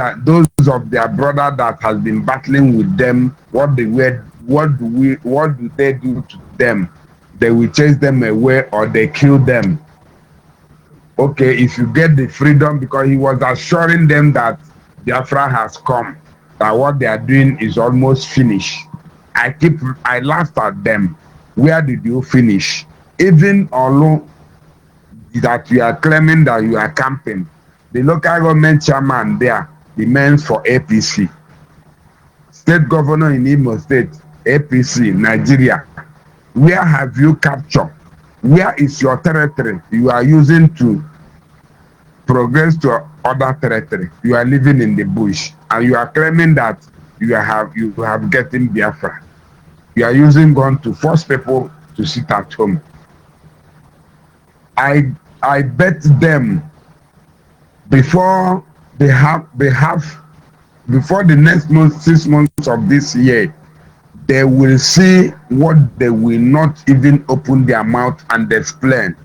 of their brother that has been battling with them, what do they do to them? They will chase them away or they kill them. Okay, if you get the freedom, because he was assuring them that Biafra has come, that what they are doing is almost finished. I laughed at them. Where did you finish? Even although that you are claiming that you are camping, the local government chairman there remains for APC. State governor in Imo State, APC, Nigeria. Where have you captured? Where is your territory you are using to progress to other territory? You are living in the bush and you are claiming that you have getting Biafra. You are using gun to force people to sit at home. I bet them before before the next 6 months of this year, they will see what they will not even open their mouth and explain.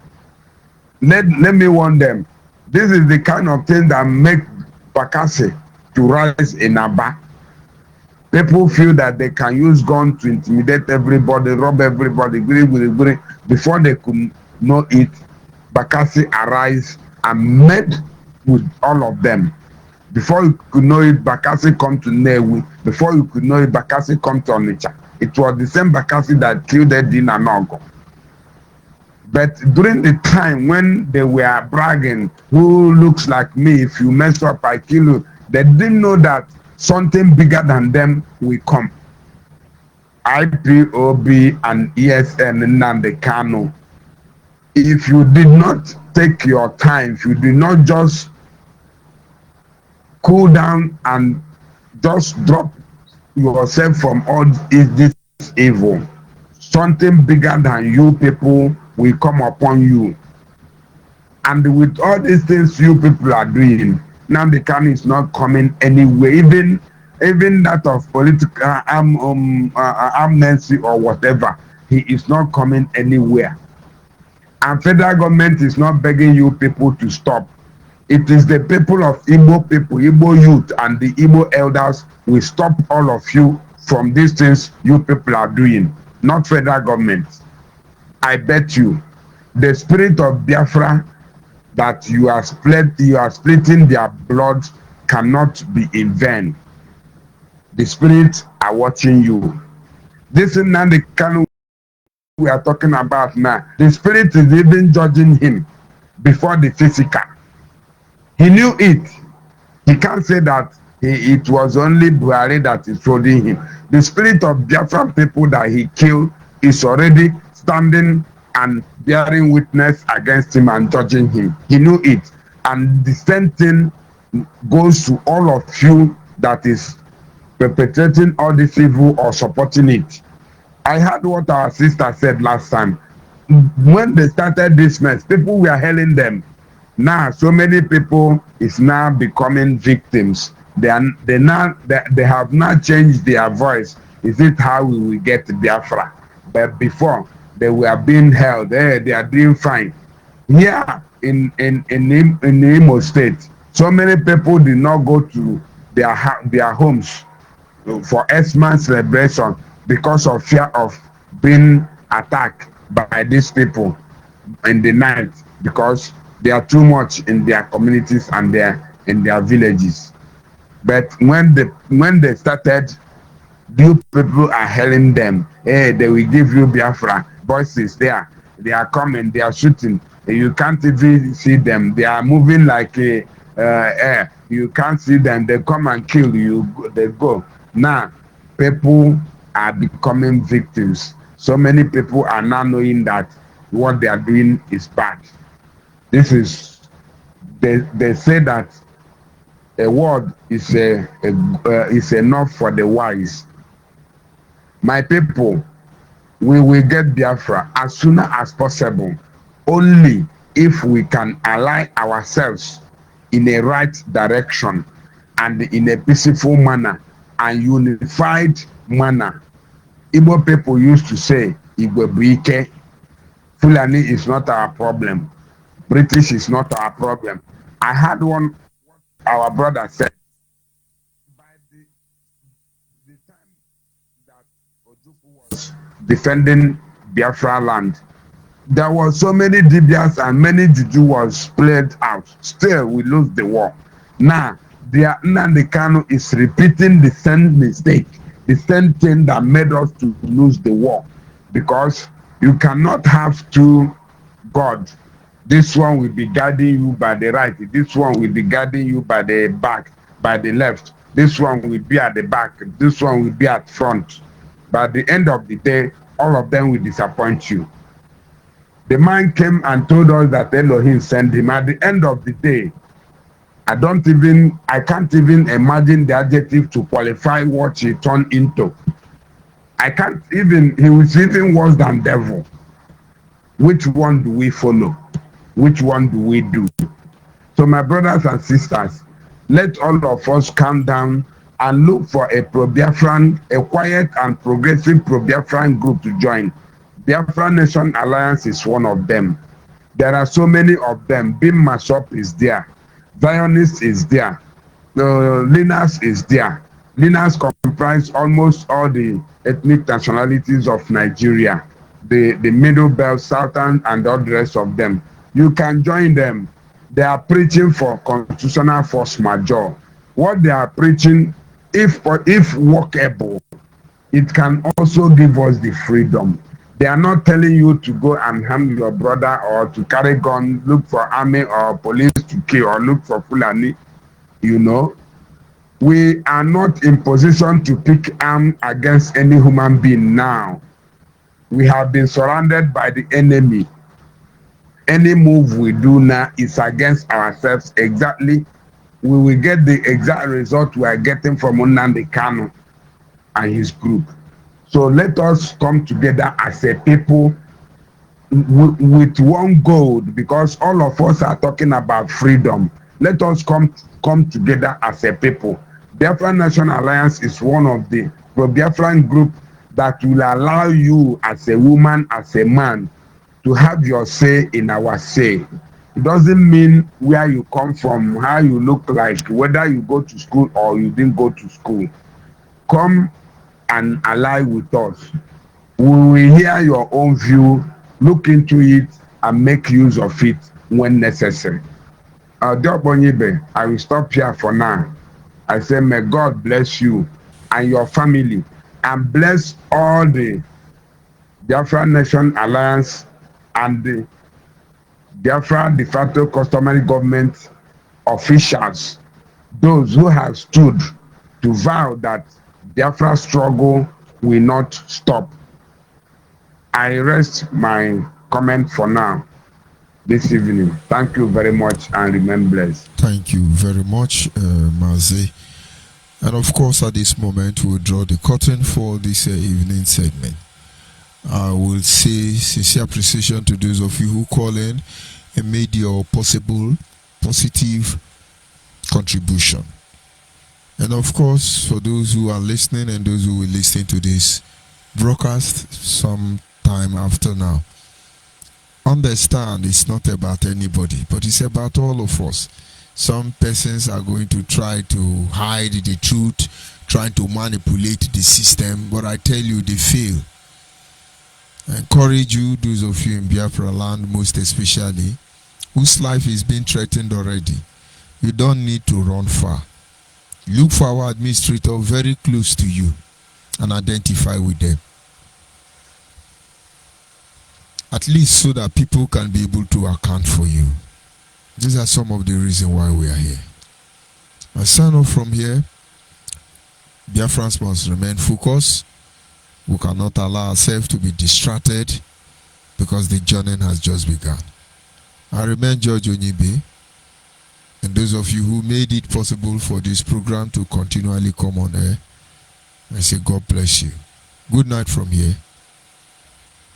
Let me warn them. This is the kind of thing that make Bakassi to rise in Aba. People feel that they can use gun to intimidate everybody, rob everybody, before they could know it. Bakassi arise and met with all of them. Before you could know it, Bakassi come to Newi. Before you could know it, Bakassi come to Onitsha. It was the same Bakassi that killed Edina Nogo. But during the time when they were bragging, who looks like me, if you mess up, I kill you, they didn't know that something bigger than them will come. IPOB and ESN Nnamdi Kanu. If you did not take your time, if you did not just cool down and just drop yourself from all this evil, something bigger than you people will come upon you. And with all these things you people are doing, now the Kanu is not coming anywhere. Even that of political amnesty or whatever, he is not coming anywhere. And federal government is not begging you people to stop. It is the people of Igbo people, Igbo youth, and the Igbo elders will stop all of you from these things you people are doing, not federal government. I bet you, the spirit of Biafra that you are splitting their blood cannot be in vain. The spirits are watching you. This is not the Kanu we are talking about now. The spirit is even judging him before the physical. He knew it. He can't say that it was only Buhari that is holding him. The spirit of Biafra people that he killed is already standing and bearing witness against him and judging him. He knew it. And the same thing goes to all of you that is perpetrating all this evil or supporting it. I heard what our sister said last time. When they started this mess, people were hailing them. Now, so many people is now becoming victims. They have not changed their voice. Is it how we will get Biafra? But before, they were being held. They are doing fine. Here in Imo State, so many people did not go to their homes for Xmas celebration because of fear of being attacked by these people in the night, because they are too much in their communities and in their villages. But when they started, you people are hailing them. Hey, they will give you Biafra. Voices there. They are coming. They are shooting. You can't even see them. They are moving like air. You can't see them. They come and kill you. They go. Now, people are becoming victims. So many people are now knowing that what they are doing is bad. This is, they say that A word is is enough for the wise. My people, we will get Biafra as soon as possible, only if we can align ourselves in a right direction and in a peaceful manner and unified manner. Igbo people used to say, Igbo Buike, Fulani is not our problem. British is not our problem. I had one, our brother said, by the time that Ojukwu was defending Biafra land, there was so many Dibias and many Juju was played out. Still, we lose the war. Now, Nnamdi Kanu is repeating the same mistake, the same thing that made us to lose the war. Because you cannot have two gods. This one will be guiding you by the right. This one will be guiding you by the back, by the left. This one will be at the back. This one will be at front. By the end of the day, all of them will disappoint you. The man came and told us that Elohim sent him. At the end of the day, I can't even imagine the adjective to qualify what he turned into. He was even worse than devil. Which one do we follow? Which one do we do? So my brothers and sisters, let all of us calm down and look for a pro-Biafran, a quiet and progressive pro-Biafran group to join. Biafra Nation Alliance is one of them. There are so many of them. Bim Masop is there. Zionist is there. Linus is there. Linus comprises almost all the ethnic nationalities of Nigeria. The Middle Belt, Southern, and all the rest of them. You can join them. They are preaching for constitutional force majeure. What they are preaching, if workable, it can also give us the freedom. They are not telling you to go and harm your brother or to carry gun, look for army or police to kill or look for Fulani. You know, we are not in position to pick arm against any human being now. We have been surrounded by the enemy. Any move we do now is against ourselves exactly. We will get the exact result we are getting from Nnamdi Kanu and his group. So let us come together as a people with one goal, because all of us are talking about freedom. Let us come together as a people. Biafra National Alliance is one of the pro-Biafran group that will allow you as a woman, as a man, to have your say in our say. It doesn't mean where you come from, how you look like, whether you go to school or you didn't go to school. Come and ally with us. We will hear your own view, look into it, and make use of it when necessary. ONYIBE, I will stop here for now. I say, may God bless you and your family, and bless all the Biafra Nation Alliance and the Biafra de facto customary government officials, those who have stood to vow that Biafra struggle will not stop. I rest my comment for now this evening. Thank you very much and remain blessed. Thank you very much, Mazi. And of course, at this moment, we'll draw the curtain for this evening segment. I will say sincere appreciation to those of you who call in and made your possible positive contribution. And of course, for those who are listening and those who will listen to this broadcast some time after now, understand it's not about anybody, but it's about all of us. Some persons are going to try to hide the truth, trying to manipulate the system, but I tell you, they fail. I encourage you, those of you in Biafra land, most especially, whose life is being threatened already. You don't need to run far. Look for our administrator very close to you and identify with them. At least so that people can be able to account for you. These are some of the reasons why we are here. I sign off from here. Biafrans must remain focused. We cannot allow ourselves to be distracted because the journey has just begun. I remain George ONYIBE. And those of you who made it possible for this program to continually come on air, I say God bless you. Good night from here.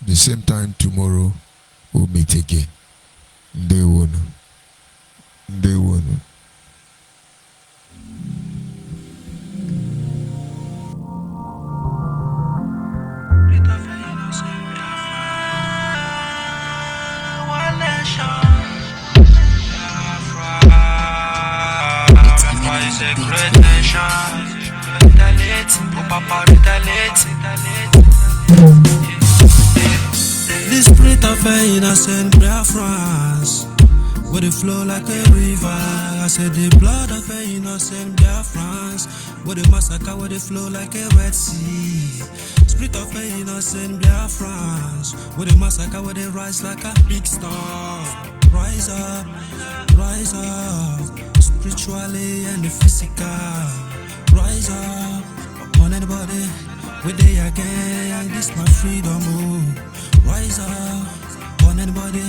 The same time tomorrow, we'll meet again. Day one. Day one. The spirit of innocent Biafrans, where they flow like a river. I said the blood of innocent Biafrans, where they massacre, where they flow like a Red Sea. Spirit of innocent Biafrans, where they massacre, where they rise like a big star. Rise up, spiritually and physical. Rise up on anybody, where they again, this my freedom. Oh. Rise up on anybody,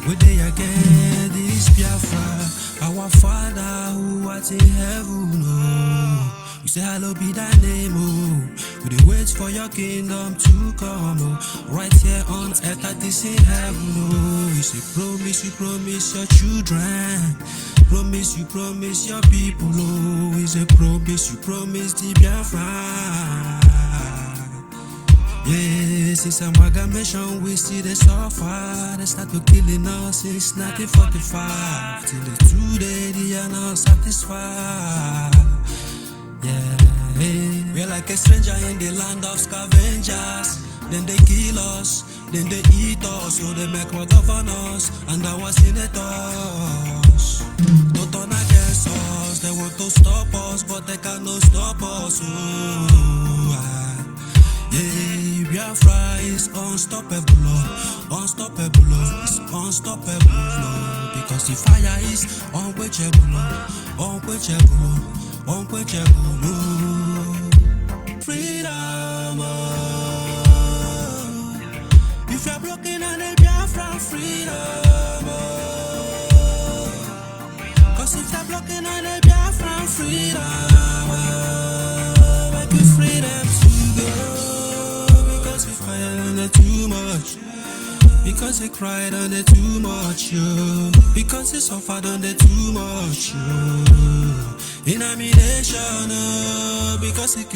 where they again, this Biafra. Our Father who art in heaven, oh. You say hallowed be thy name, oh. We dey wait for your kingdom to come, oh. Right here on earth that is in heaven, oh. You say promise, you promise your children. Promise, you promise your people, oh. You say promise, you promise the Biafra. Yeah, since amalgamation we see the suffer. They start to killing us since 1945. Till the today they are not satisfied. Yeah, we're like a stranger in the land of scavengers. Then they kill us, then they eat us. So they make what of us and our senators. Don't turn against us, they want to stop us, but they cannot stop us. Yeah, Biafra is unstoppable, unstoppable, it's unstoppable. Because the fire is unquenchable, unquenchable, unquenchable. Freedom, if you're broken on a Biafra, freedom. Cause if you're broken on a Biafra, freedom, make you freedom to go. Because we fired on it too much. Because they cried on it too much, yo. Because they suffered on it too much, yo. In a nation, because it